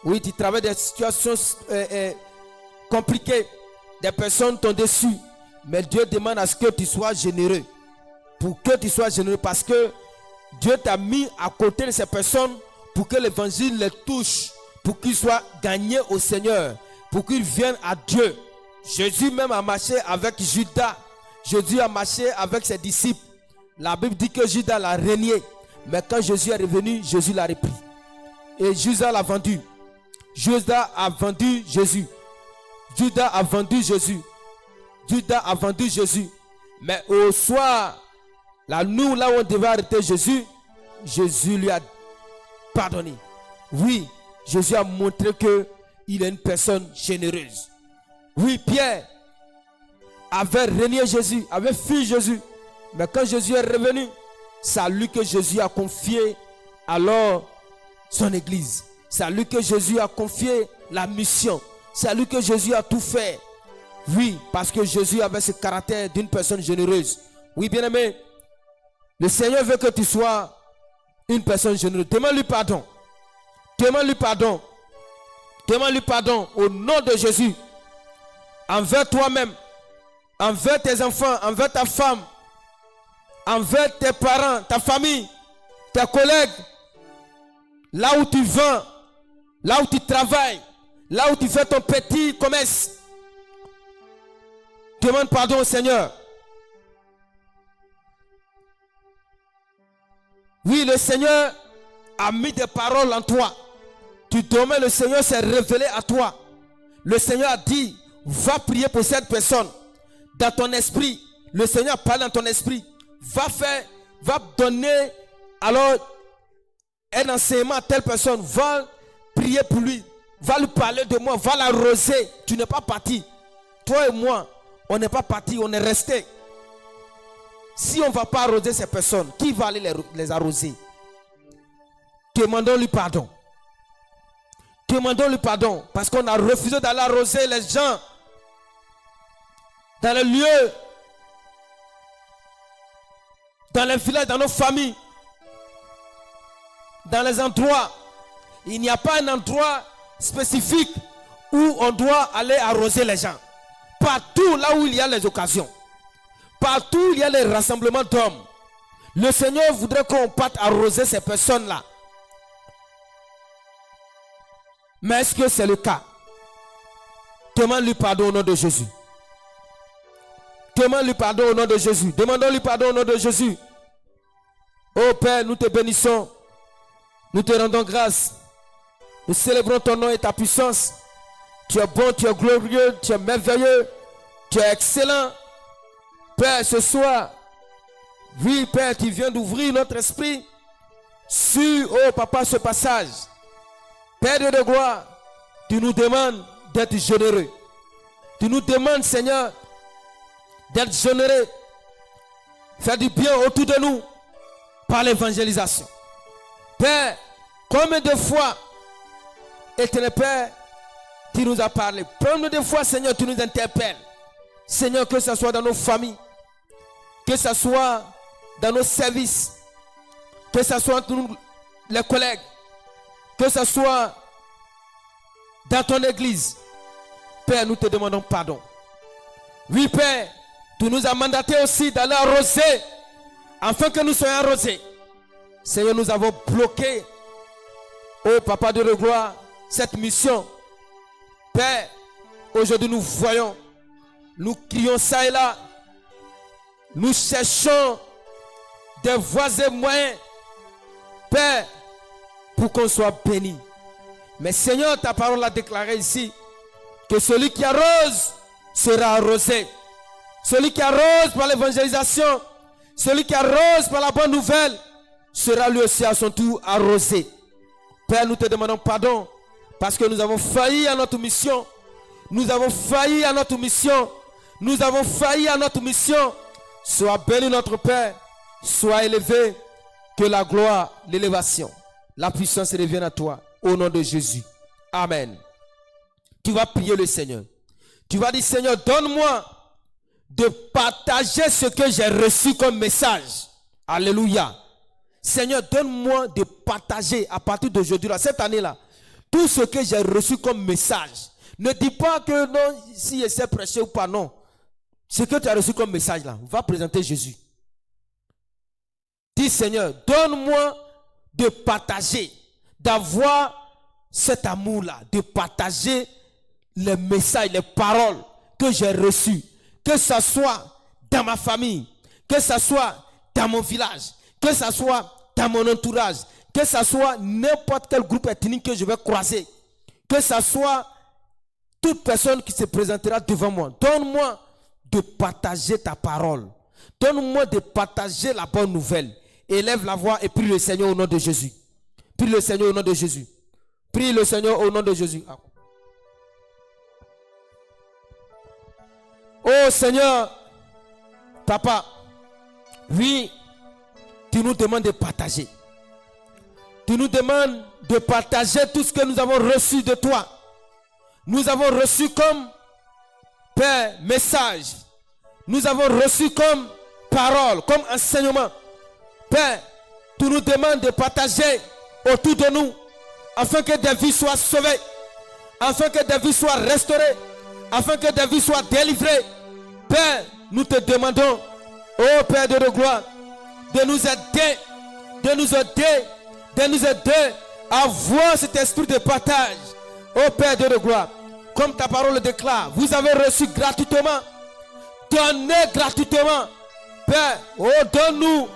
Oui, tu travailles des situations compliquées. Des personnes t'ont déçu. Mais Dieu demande à ce que tu sois généreux. Pour que tu sois généreux. Parce que Dieu t'a mis à côté de ces personnes pour que l'évangile les touche. Pour qu'ils soient gagnés au Seigneur. Pour qu'ils viennent à Dieu. Jésus même a marché avec Judas. Jésus a marché avec ses disciples. La Bible dit que Judas l'a renié. Mais quand Jésus est revenu, Jésus l'a repris. Et Judas l'a vendu. Judas a vendu Jésus. Judas a vendu Jésus. Judas a vendu Jésus. Mais au soir, la nuit là où on devait arrêter Jésus, Jésus lui a pardonné. Oui, Jésus a montré qu'il est une personne généreuse. Oui, Pierre avait renié Jésus, avait fui Jésus. Mais quand Jésus est revenu, c'est à lui que Jésus a confié alors son église. C'est à lui que Jésus a confié la mission. C'est à lui que Jésus a tout fait. Oui, parce que Jésus avait ce caractère d'une personne généreuse. Oui, bien-aimé, le Seigneur veut que tu sois une personne généreuse. Demande-lui pardon. Demande-lui pardon. Demande-lui pardon au nom de Jésus. Envers toi-même, envers tes enfants, envers ta femme, envers tes parents, ta famille, tes collègues, là où tu vends, là où tu travailles, là où tu fais ton petit commerce. Demande pardon au Seigneur. Oui, le Seigneur a mis des paroles en toi. Tu dormais, le Seigneur s'est révélé à toi. Le Seigneur a dit, va prier pour cette personne. Dans ton esprit, le Seigneur parle dans ton esprit. Va donner alors un enseignement à telle personne. Va prier pour lui. Va lui parler de moi. Va l'arroser. Tu n'es pas parti. Toi et moi, on n'est pas parti. On est resté. Si on ne va pas arroser ces personnes, qui va aller les arroser? Demandons-lui pardon. Demandons-lui pardon. Parce qu'on a refusé d'aller arroser les gens dans les lieux, dans les villages, dans nos familles, dans les endroits. Il n'y a pas un endroit spécifique où on doit aller arroser les gens. Partout là où il y a les occasions, partout où il y a les rassemblements d'hommes, le Seigneur voudrait qu'on parte arroser ces personnes-là. Mais est-ce que c'est le cas? Demande-lui pardon au nom de Jésus. Demande-lui pardon au nom de Jésus. Demandons-lui pardon au nom de Jésus. Oh Père, nous te bénissons. Nous te rendons grâce. Nous célébrons ton nom et ta puissance. Tu es bon, tu es glorieux, tu es merveilleux, tu es excellent. Père, ce soir, oui Père, tu viens d'ouvrir notre esprit sur, oh Papa, ce passage. Père de gloire, tu nous demandes d'être généreux. Tu nous demandes, Seigneur, d'être généreux, faire du bien autour de nous par l'évangélisation. Père, combien de fois, Éternel Père, tu nous as parlé. Combien de fois, Seigneur, tu nous interpelles. Seigneur, que ce soit dans nos familles, que ce soit dans nos services, que ce soit entre nous, les collègues, que ce soit dans ton église. Père, nous te demandons pardon. Oui, Père, tu nous as mandaté aussi d'aller arroser, afin que nous soyons arrosés. Seigneur, nous avons bloqué, oh Papa de gloire, cette mission. Père, aujourd'hui nous voyons, nous crions ça et là. Nous cherchons des voies et moyens, Père, pour qu'on soit béni. Mais Seigneur, ta parole a déclaré ici que celui qui arrose sera arrosé. Celui qui arrose par l'évangélisation, celui qui arrose par la bonne nouvelle, sera lui aussi à son tour arrosé. Père, nous te demandons pardon parce que nous avons failli à notre mission. Nous avons failli à notre mission. Nous avons failli à notre mission. Sois béni notre Père. Sois élevé. Que la gloire, l'élévation, la puissance revienne à toi. Au nom de Jésus. Amen. Tu vas prier le Seigneur. Tu vas dire, Seigneur, donne-moi de partager ce que j'ai reçu comme message. Alléluia. Seigneur, donne-moi de partager à partir d'aujourd'hui, cette année-là, tout ce que j'ai reçu comme message. Ne dis pas que non, si je sais prêcher ou pas, non. Ce que tu as reçu comme message là, va présenter Jésus. Dis Seigneur, donne-moi de partager, d'avoir cet amour-là, de partager les messages, les paroles que j'ai reçues. Que ce soit dans ma famille, que ce soit dans mon village, que ce soit dans mon entourage, que ce soit n'importe quel groupe ethnique que je vais croiser, que ce soit toute personne qui se présentera devant moi. Donne-moi de partager ta parole. Donne-moi de partager la bonne nouvelle. Élève la voix et prie le Seigneur au nom de Jésus. Prie le Seigneur au nom de Jésus. Prie le Seigneur au nom de Jésus. Oh Seigneur, Papa, oui, tu nous demandes de partager. Tu nous demandes de partager tout ce que nous avons reçu de toi. Nous avons reçu comme Père, message. Nous avons reçu comme parole, comme enseignement. Père, tu nous demandes de partager autour de nous, afin que des vies soient sauvées, afin que des vies soient restaurées, afin que des vies soient délivrées. Père, nous te demandons, ô Père de gloire, de nous aider, de nous aider, de nous aider à voir cet esprit de partage. Ô Père de gloire, comme ta parole le déclare, vous avez reçu gratuitement, donnez gratuitement. Père, oh, donne-nous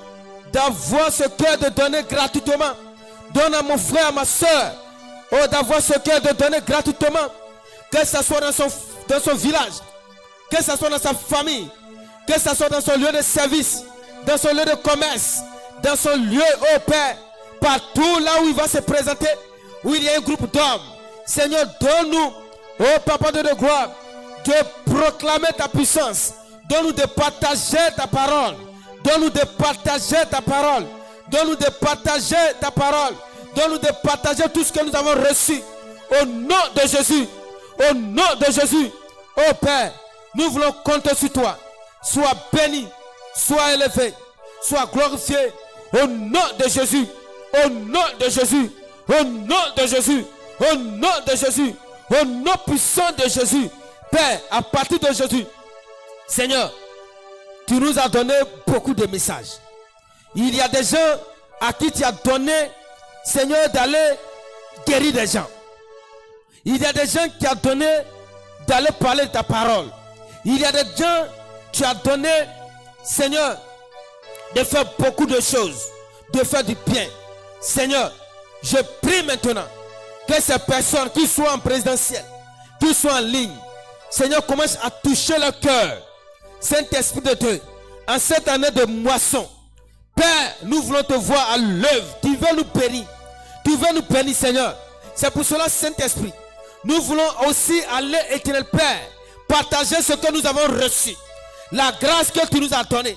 d'avoir ce cœur de donner gratuitement. Donne à mon frère, à ma soeur, oh, d'avoir ce cœur de donner gratuitement. Que ce soit dans son village, que ce soit dans sa famille, que ce soit dans son lieu de service, dans son lieu de commerce, dans son lieu, oh Père, partout là où il va se présenter, où il y a un groupe d'hommes. Seigneur, donne-nous, oh Papa de gloire, de proclamer ta puissance. Donne-nous de partager ta parole. Donne-nous de partager ta parole. Donne-nous de partager ta parole. Donne-nous de partager tout ce que nous avons reçu. Au nom de Jésus. Au nom de Jésus. Oh Père, nous voulons compter sur toi. Sois béni. Sois élevé. Sois glorifié. Au nom de Jésus. Au nom de Jésus. Au nom de Jésus. Au nom de Jésus. Au nom puissant de Jésus. Père, à partir de Jésus, Seigneur, tu nous as donné beaucoup de messages. Il y a des gens à qui tu as donné, Seigneur, d'aller guérir des gens. Il y a des gens qui tu as donné d'aller parler de ta parole. Il y a des gens tu as donné, Seigneur, de faire beaucoup de choses, de faire du bien. Seigneur, je prie maintenant que ces personnes qui soient en présentiel, qui soient en ligne, Seigneur, commence à toucher leur cœur. Saint-Esprit de Dieu, en cette année de moisson, Père, nous voulons te voir à l'œuvre. Tu veux nous bénir. Tu veux nous bénir, Seigneur. C'est pour cela, Saint-Esprit, nous voulons aussi aller, éternel Père, partager ce que nous avons reçu. La grâce que tu nous as donnée.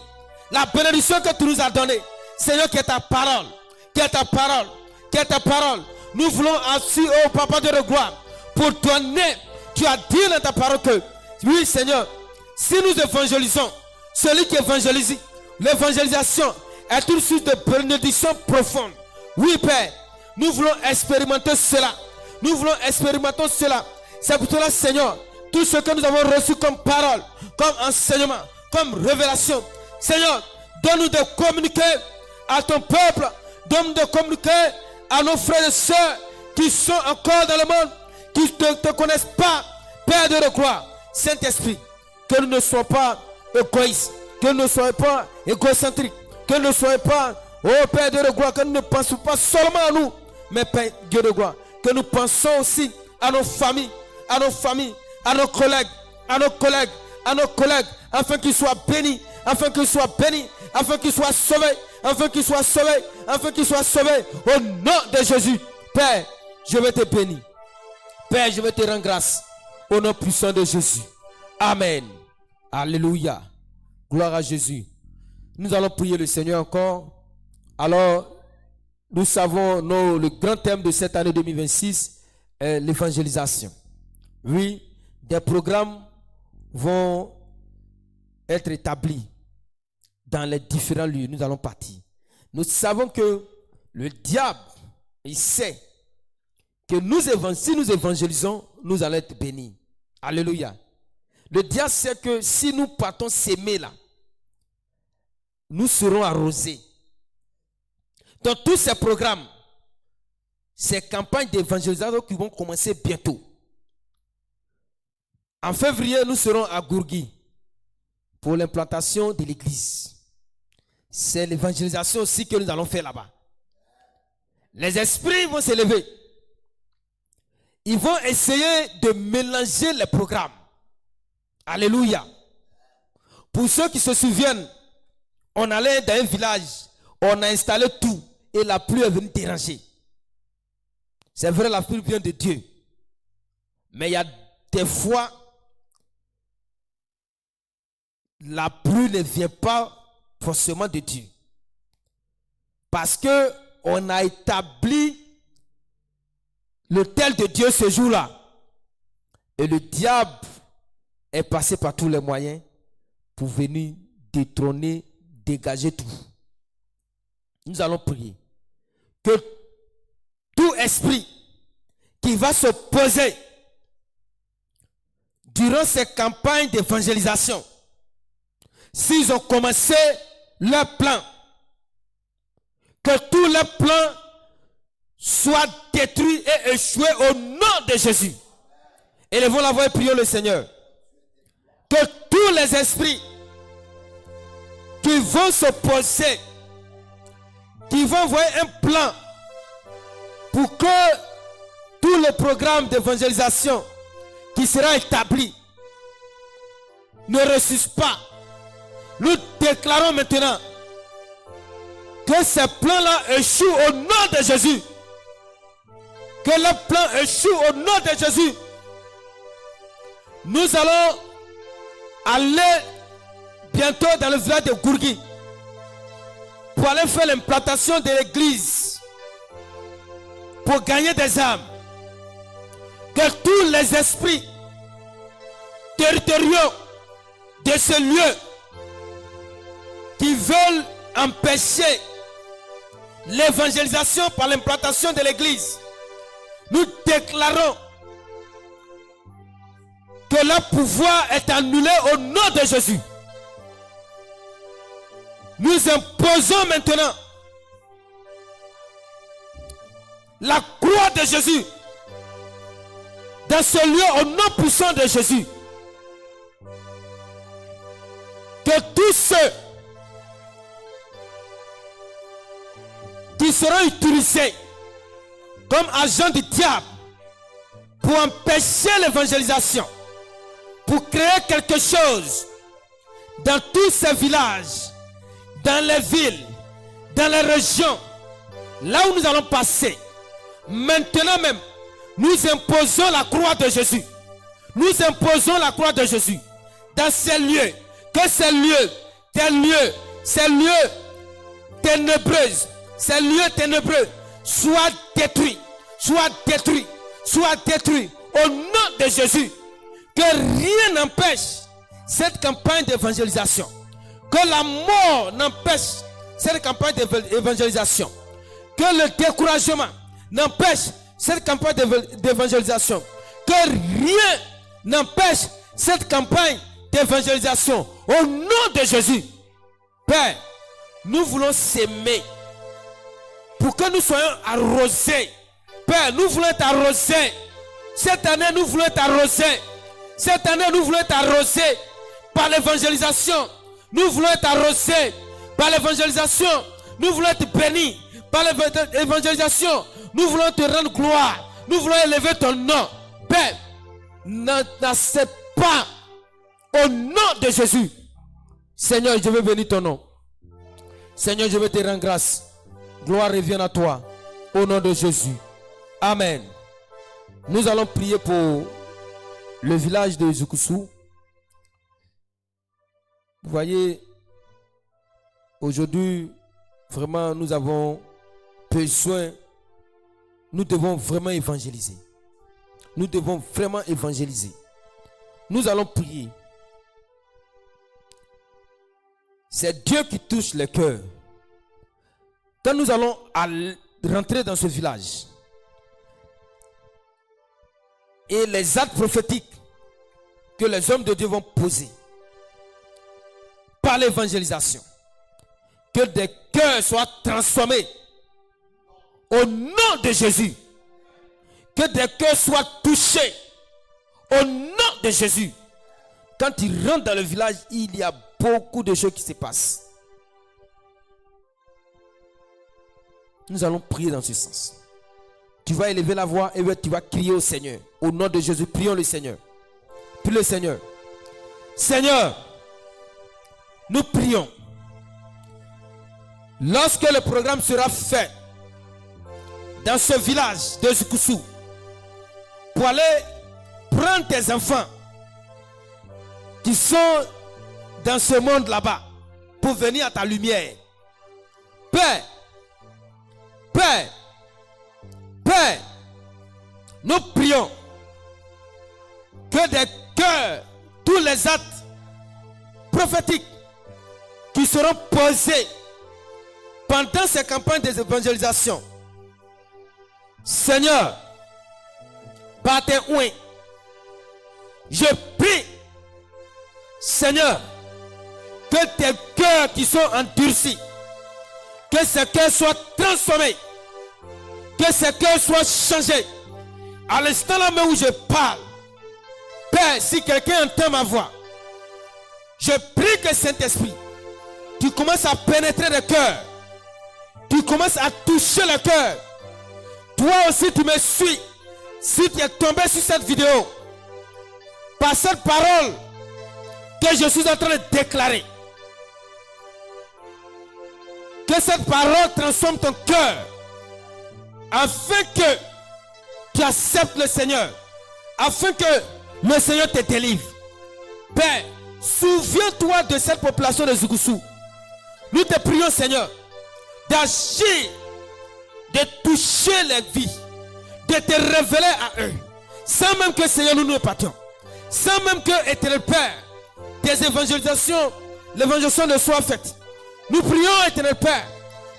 La bénédiction que tu nous as donnée. Seigneur, qui est ta parole. Qui est ta parole. Qui est ta parole. Nous voulons ainsi, oh Papa de gloire, pour donner. Tu as dit dans ta parole que, oui, Seigneur, si nous évangélisons, celui qui évangélise, l'évangélisation est une source de bénédiction profonde. Oui, Père, nous voulons expérimenter cela. Nous voulons expérimenter cela. C'est pour cela, Seigneur, tout ce que nous avons reçu comme parole, comme enseignement, comme révélation, Seigneur, donne-nous de communiquer à ton peuple, donne-nous de communiquer à nos frères et sœurs qui sont encore dans le monde, qui ne te connaissent pas, Père de gloire, Saint-Esprit, que nous ne soyons pas égoïstes, que nous ne soyons pas égocentriques, que nous ne soyons pas, oh Père de gloire, que nous ne pensons pas seulement à nous, mais Père Dieu de gloire, que nous pensons aussi à nos familles, à nos familles, à nos collègues, à nos collègues, à nos collègues, afin qu'ils soient bénis, afin qu'ils soient bénis, afin qu'ils soient sauvés, afin qu'ils soient sauvés, afin qu'ils soient sauvés, au nom de Jésus. Père, je vais te bénir. Père, je vais te rendre grâce, au nom puissant de Jésus. Amen. Alléluia. Gloire à Jésus. Nous allons prier le Seigneur encore. Alors, nous savons, le grand thème de cette année 2026 est l'évangélisation. Oui, des programmes vont être établis dans les différents lieux. Nous allons partir. Nous savons que le diable, il sait que si nous évangélisons, nous allons être bénis. Alléluia. Le diable sait que si nous partons s'aimer là, nous serons arrosés. Dans tous ces programmes, ces campagnes d'évangélisation qui vont commencer bientôt. En février, nous serons à Gourgui pour l'implantation de l'église. C'est l'évangélisation aussi que nous allons faire là-bas. Les esprits vont s'élever. Ils vont essayer de mélanger les programmes. Alléluia. Pour ceux qui se souviennent, on allait dans un village, on a installé tout et la pluie est venue déranger. C'est vrai, la pluie vient de Dieu. Mais il y a des fois, la pluie ne vient pas forcément de Dieu. Parce que on a établi l'autel de Dieu ce jour-là. Et le diable est passé par tous les moyens pour venir détrôner, dégager tout. Nous allons prier que tout esprit qui va se poser durant ces campagnes d'évangélisation, s'ils ont commencé leur plan, que tous leurs plans soient détruits et échoués au nom de Jésus. Élevons la voix et prions le Seigneur. Que tous les esprits qui vont se poser, qui vont envoyer un plan pour que tout le programme d'évangélisation qui sera établi ne réussisse pas. Nous déclarons maintenant que ces plans-là échouent au nom de Jésus. Que le plan échoue au nom de Jésus. Nous allons aller bientôt dans le village de Gourgui pour aller faire l'implantation de l'église, pour gagner des âmes. Que tous les esprits territoriaux de ce lieu qui veulent empêcher l'évangélisation par l'implantation de l'église, nous déclarons que leur pouvoir est annulé au nom de Jésus. Nous imposons maintenant la croix de Jésus dans ce lieu au nom puissant de Jésus. Que tous ceux qui seront utilisés comme agents du diable pour empêcher l'évangélisation, pour créer quelque chose dans tous ces villages, dans les villes, dans les régions, là où nous allons passer, maintenant même, nous imposons la croix de Jésus. Nous imposons la croix de Jésus dans ces lieux, que ces lieux soient détruits, soient détruits au nom de Jésus. Que rien n'empêche cette campagne d'évangélisation. Que la mort n'empêche cette campagne d'évangélisation. Que le découragement n'empêche cette campagne d'évangélisation. Que rien n'empêche cette campagne d'évangélisation. Au nom de Jésus. Père, nous voulons s'aimer pour que nous soyons arrosés Père, nous voulons être arrosés. Cette année, nous voulons être arrosés. Cette année, nous voulons être arrosés par l'évangélisation. Nous voulons être arrosés par l'évangélisation. Nous voulons être bénis par l'évangélisation. Nous voulons te rendre gloire. Nous voulons élever ton nom. Père, n'accepte pas au nom de Jésus. Seigneur, je veux bénir ton nom. Seigneur, je veux te rendre grâce. Gloire revienne à toi. Au nom de Jésus. Amen. Nous allons prier pour le village de Zoukousou. Vous voyez, aujourd'hui, vraiment, nous avons besoin. Nous devons vraiment évangéliser. Nous devons vraiment évangéliser. Nous allons prier. C'est Dieu qui touche le cœur. Quand nous allons rentrer dans ce village, et les actes prophétiques que les hommes de Dieu vont poser par l'évangélisation, que des cœurs soient transformés au nom de Jésus, que des cœurs soient touchés au nom de Jésus. Quand ils rentrent dans le village, il y a beaucoup de choses qui se passent. Nous allons prier dans ce sens. Tu vas élever la voix et tu vas crier au Seigneur. Au nom de Jésus, prions le Seigneur. Prie le Seigneur. Seigneur, nous prions. Lorsque le programme sera fait dans ce village de Zoukousou, pour aller prendre tes enfants qui sont dans ce monde là-bas, pour venir à ta lumière. Père, Père, Père, nous prions que des cœurs, tous les actes prophétiques qui seront posés pendant ces campagnes d'évangélisation, Seigneur, par tes oins, je prie, Seigneur, que tes cœurs qui sont endurcis, que ces cœurs soient transformés, que ces cœurs soient changés. À l'instant là même où je parle, Père, si quelqu'un entend ma voix, je prie que Saint-Esprit, tu commences à pénétrer le cœur, tu commences à toucher le cœur. Toi aussi tu me suis. Si tu es tombé sur cette vidéo, par cette parole que je suis en train de déclarer, que cette parole transforme ton cœur, afin que tu acceptes le Seigneur, afin que le Seigneur te délivre. Père, souviens-toi de cette population de Zoukousou. Nous te prions, Seigneur, d'agir, de toucher les vies, de te révéler à eux, sans même que, Seigneur, nous nous partions, sans même que, Éternel Père, tes évangélisations, l'évangélisation ne soit faite. Nous prions, Éternel Père,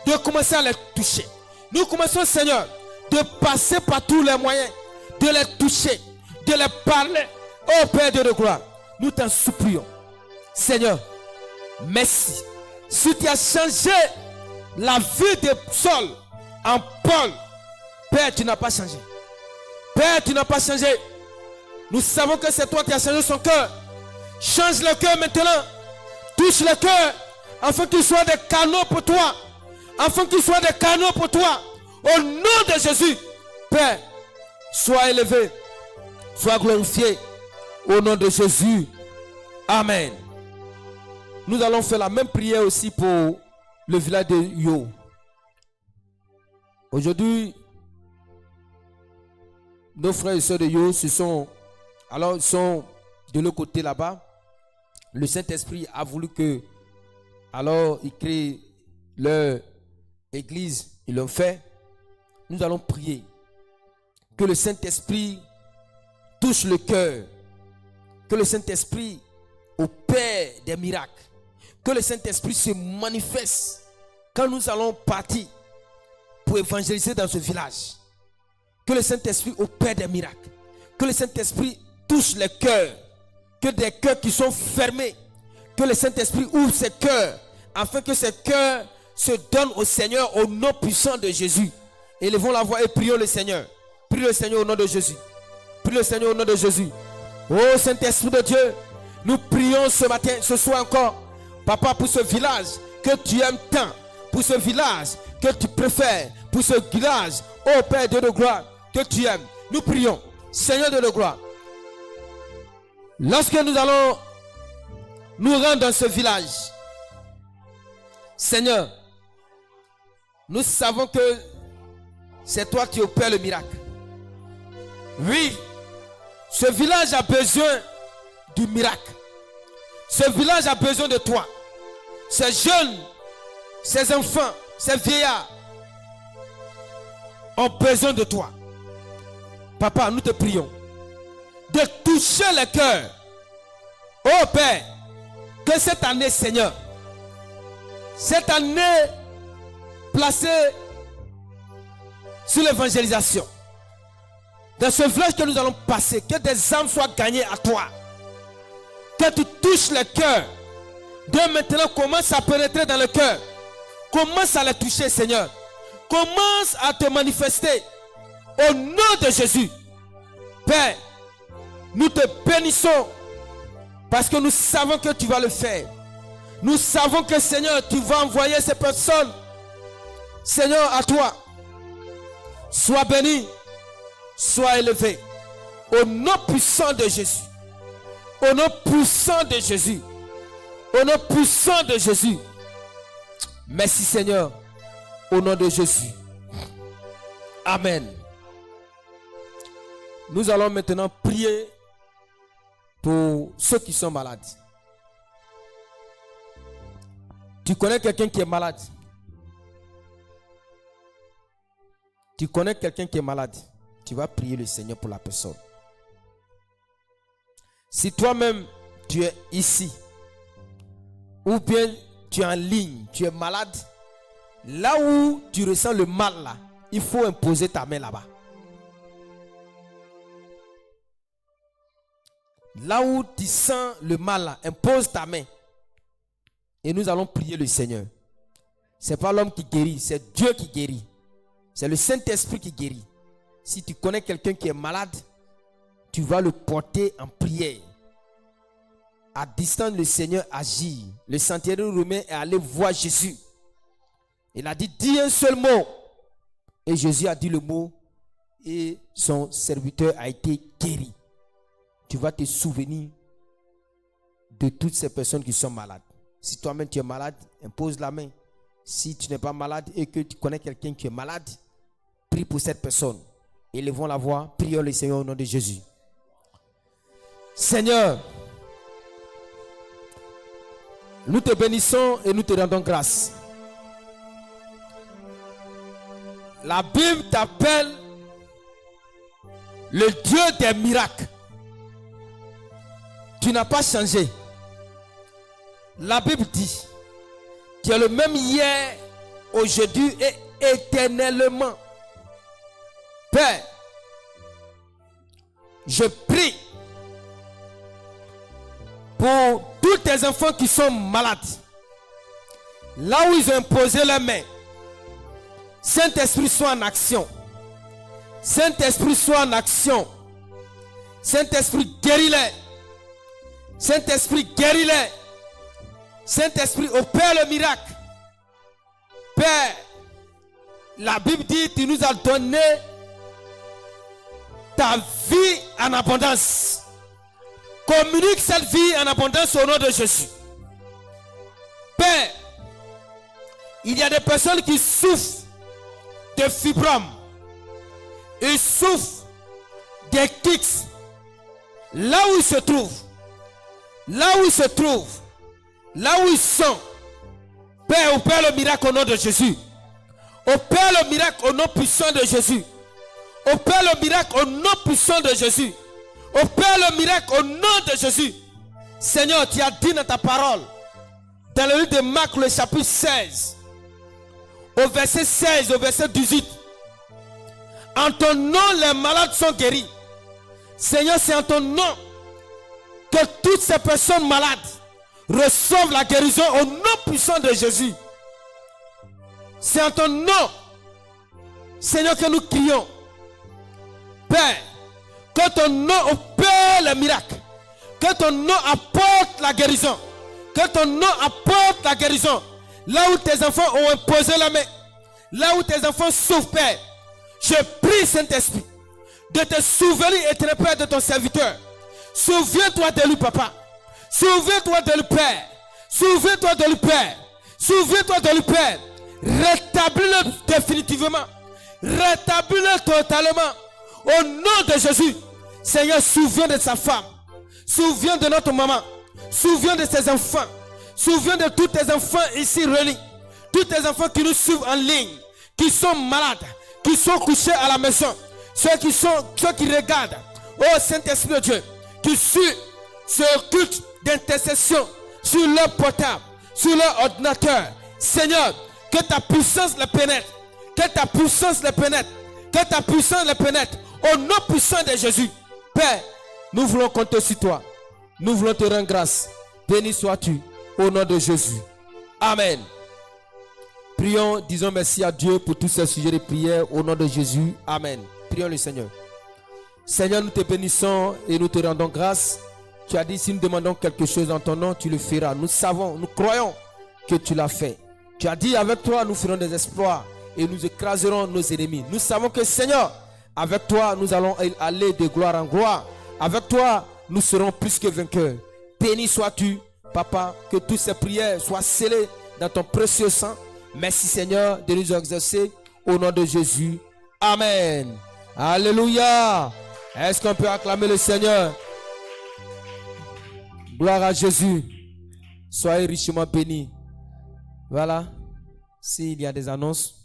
de commencer à les toucher. Nous commençons, Seigneur, de passer par tous les moyens, de les toucher, de les parler. Oh Père Dieu de gloire, nous t'en supplions. Seigneur, merci. Si tu as changé la vie de Saul en Paul, Père, tu n'as pas changé. Père, tu n'as pas changé. Nous savons que c'est toi qui as changé son cœur. Change le cœur maintenant. Touche le cœur, afin qu'il soit des canaux pour toi. Afin qu'il soit des canaux pour toi. Au nom de Jésus, Père, sois élevé, sois glorifié. Au nom de Jésus. Amen. Nous allons faire la même prière aussi pour le village de Yo. Aujourd'hui, nos frères et sœurs de Yo ils sont de l'autre côté là-bas. Le Saint-Esprit a voulu que, alors ils créent leur église, ils l'ont fait. Nous allons prier que le Saint-Esprit touche le cœur, que le Saint-Esprit opère des miracles, que le Saint-Esprit se manifeste quand nous allons partir pour évangéliser dans ce village. Que le Saint-Esprit opère des miracles, que le Saint-Esprit touche les cœurs, que des cœurs qui sont fermés, que le Saint-Esprit ouvre ses cœurs, afin que ces cœurs se donnent au Seigneur au nom puissant de Jésus. Élevons la voix et prions le Seigneur. Prie le Seigneur au nom de Jésus. Prie le Seigneur au nom de Jésus. Oh Saint-Esprit de Dieu, nous prions ce matin, ce soir encore, Papa, pour ce village que tu aimes tant, pour ce village que tu préfères, pour ce village, oh Père Dieu de gloire, que tu aimes. Nous prions, Seigneur de gloire. Lorsque nous allons nous rendre dans ce village, Seigneur, nous savons que c'est toi qui opères le miracle. Oui, ce village a besoin du miracle. Ce village a besoin de toi. Ces jeunes, ces enfants, ces vieillards ont besoin de toi. Papa, nous te prions de toucher les cœurs. Oh Père, que cette année, Seigneur, cette année placée sur l'évangélisation, dans ce village que nous allons passer, que des âmes soient gagnées à toi. Que tu touches le cœur. De maintenant, commence à pénétrer dans le cœur. Commence à les toucher, Seigneur. Commence à te manifester. Au nom de Jésus. Père, nous te bénissons. Parce que nous savons que tu vas le faire. Nous savons que, Seigneur, tu vas envoyer ces personnes. Seigneur, à toi. Sois béni. Sois élevé. Au nom puissant de Jésus. Au nom puissant de Jésus. Au nom puissant de Jésus. Merci Seigneur. Au nom de Jésus. Amen. Nous allons maintenant prier pour ceux qui sont malades. Tu connais quelqu'un qui est malade? Tu connais quelqu'un qui est malade? Tu vas prier le Seigneur pour la personne. Si toi-même tu es ici, ou bien tu es en ligne, tu es malade, là où tu ressens le mal là, il faut imposer ta main là-bas. Là où tu sens le mal là, impose ta main. Et nous allons prier le Seigneur. Ce n'est pas l'homme qui guérit, c'est Dieu qui guérit. C'est le Saint-Esprit qui guérit. Si tu connais quelqu'un qui est malade, tu vas le porter en prière. À distance, le Seigneur agit. Le centurion romain est allé voir Jésus. Il a dit, dis un seul mot. Et Jésus a dit le mot. Et son serviteur a été guéri. Tu vas te souvenir de toutes ces personnes qui sont malades. Si toi-même tu es malade, impose la main. Si tu n'es pas malade et que tu connais quelqu'un qui est malade, prie pour cette personne. Élevons la voix, prions le Seigneur au nom de Jésus. Seigneur, nous te bénissons et nous te rendons grâce. La Bible t'appelle le Dieu des miracles. Tu n'as pas changé. La Bible dit, tu es le même hier, aujourd'hui et éternellement. Père, je prie pour tous tes enfants qui sont malades, là où ils ont imposé leurs mains. Saint-Esprit, soit en action. Saint-Esprit, soit en action. Saint-Esprit, guéris-les. Saint-Esprit, guéris-les. Saint-Esprit, opère le miracle. Père, la Bible dit, tu nous as donné ta vie en abondance. Communique cette vie en abondance au nom de Jésus. Père, il y a des personnes qui souffrent de fibromes. Ils souffrent des tics. Là où ils se trouvent, là où ils se trouvent, là où ils sont, Père, opère le miracle au nom de Jésus. Opère le miracle au nom puissant de Jésus. Opère le miracle au nom puissant de Jésus. Opère le miracle au nom de Jésus. Seigneur, tu as dit dans ta parole, dans le livre de Marc, le chapitre 16, au verset 16, au verset 18. En ton nom, les malades sont guéris. Seigneur, c'est en ton nom que toutes ces personnes malades reçoivent la guérison au nom puissant de Jésus. C'est en ton nom, Seigneur, que nous crions. Père, que ton nom opère le miracle. Que ton nom apporte la guérison. Que ton nom apporte la guérison. Là où tes enfants ont imposé la main. Là où tes enfants souffrent, Père. Je prie, Saint-Esprit, de te souvenir, éternel Père, de ton serviteur. Souviens-toi de lui, Papa. Souviens-toi de lui, Père. Souviens-toi de lui, Père. Souviens-toi de lui, Père. Rétablis-le définitivement. Rétablis-le totalement. Au nom de Jésus. Seigneur, souviens de sa femme. Souviens de notre maman. Souviens de ses enfants. Souviens de tous tes enfants ici réunis. Tous tes enfants qui nous suivent en ligne. Qui sont malades. Qui sont couchés à la maison. Ceux qui regardent. Oh Saint-Esprit de Dieu. Qui suivent ce culte d'intercession sur leur portable. Sur leur ordinateur. Seigneur, que ta puissance les pénètre. Que ta puissance les pénètre. Que ta puissance les pénètre. Au nom puissant de Jésus. Père, nous voulons compter sur toi. Nous voulons te rendre grâce. Béni sois-tu au nom de Jésus. Amen. Prions, disons merci à Dieu pour tous ces sujets de prière au nom de Jésus. Amen. Prions le Seigneur. Seigneur, nous te bénissons et nous te rendons grâce. Tu as dit, si nous demandons quelque chose en ton nom, tu le feras. Nous savons, nous croyons que tu l'as fait. Tu as dit, avec toi, nous ferons des exploits et nous écraserons nos ennemis. Nous savons que, Seigneur, avec toi, nous allons aller de gloire en gloire. Avec toi, nous serons plus que vainqueurs. Béni sois-tu, Papa, que toutes ces prières soient scellées dans ton précieux sang. Merci, Seigneur, de nous exaucer au nom de Jésus. Amen. Alléluia. Est-ce qu'on peut acclamer le Seigneur? Gloire à Jésus. Soyez richement bénis. Voilà. S'il y a des annonces.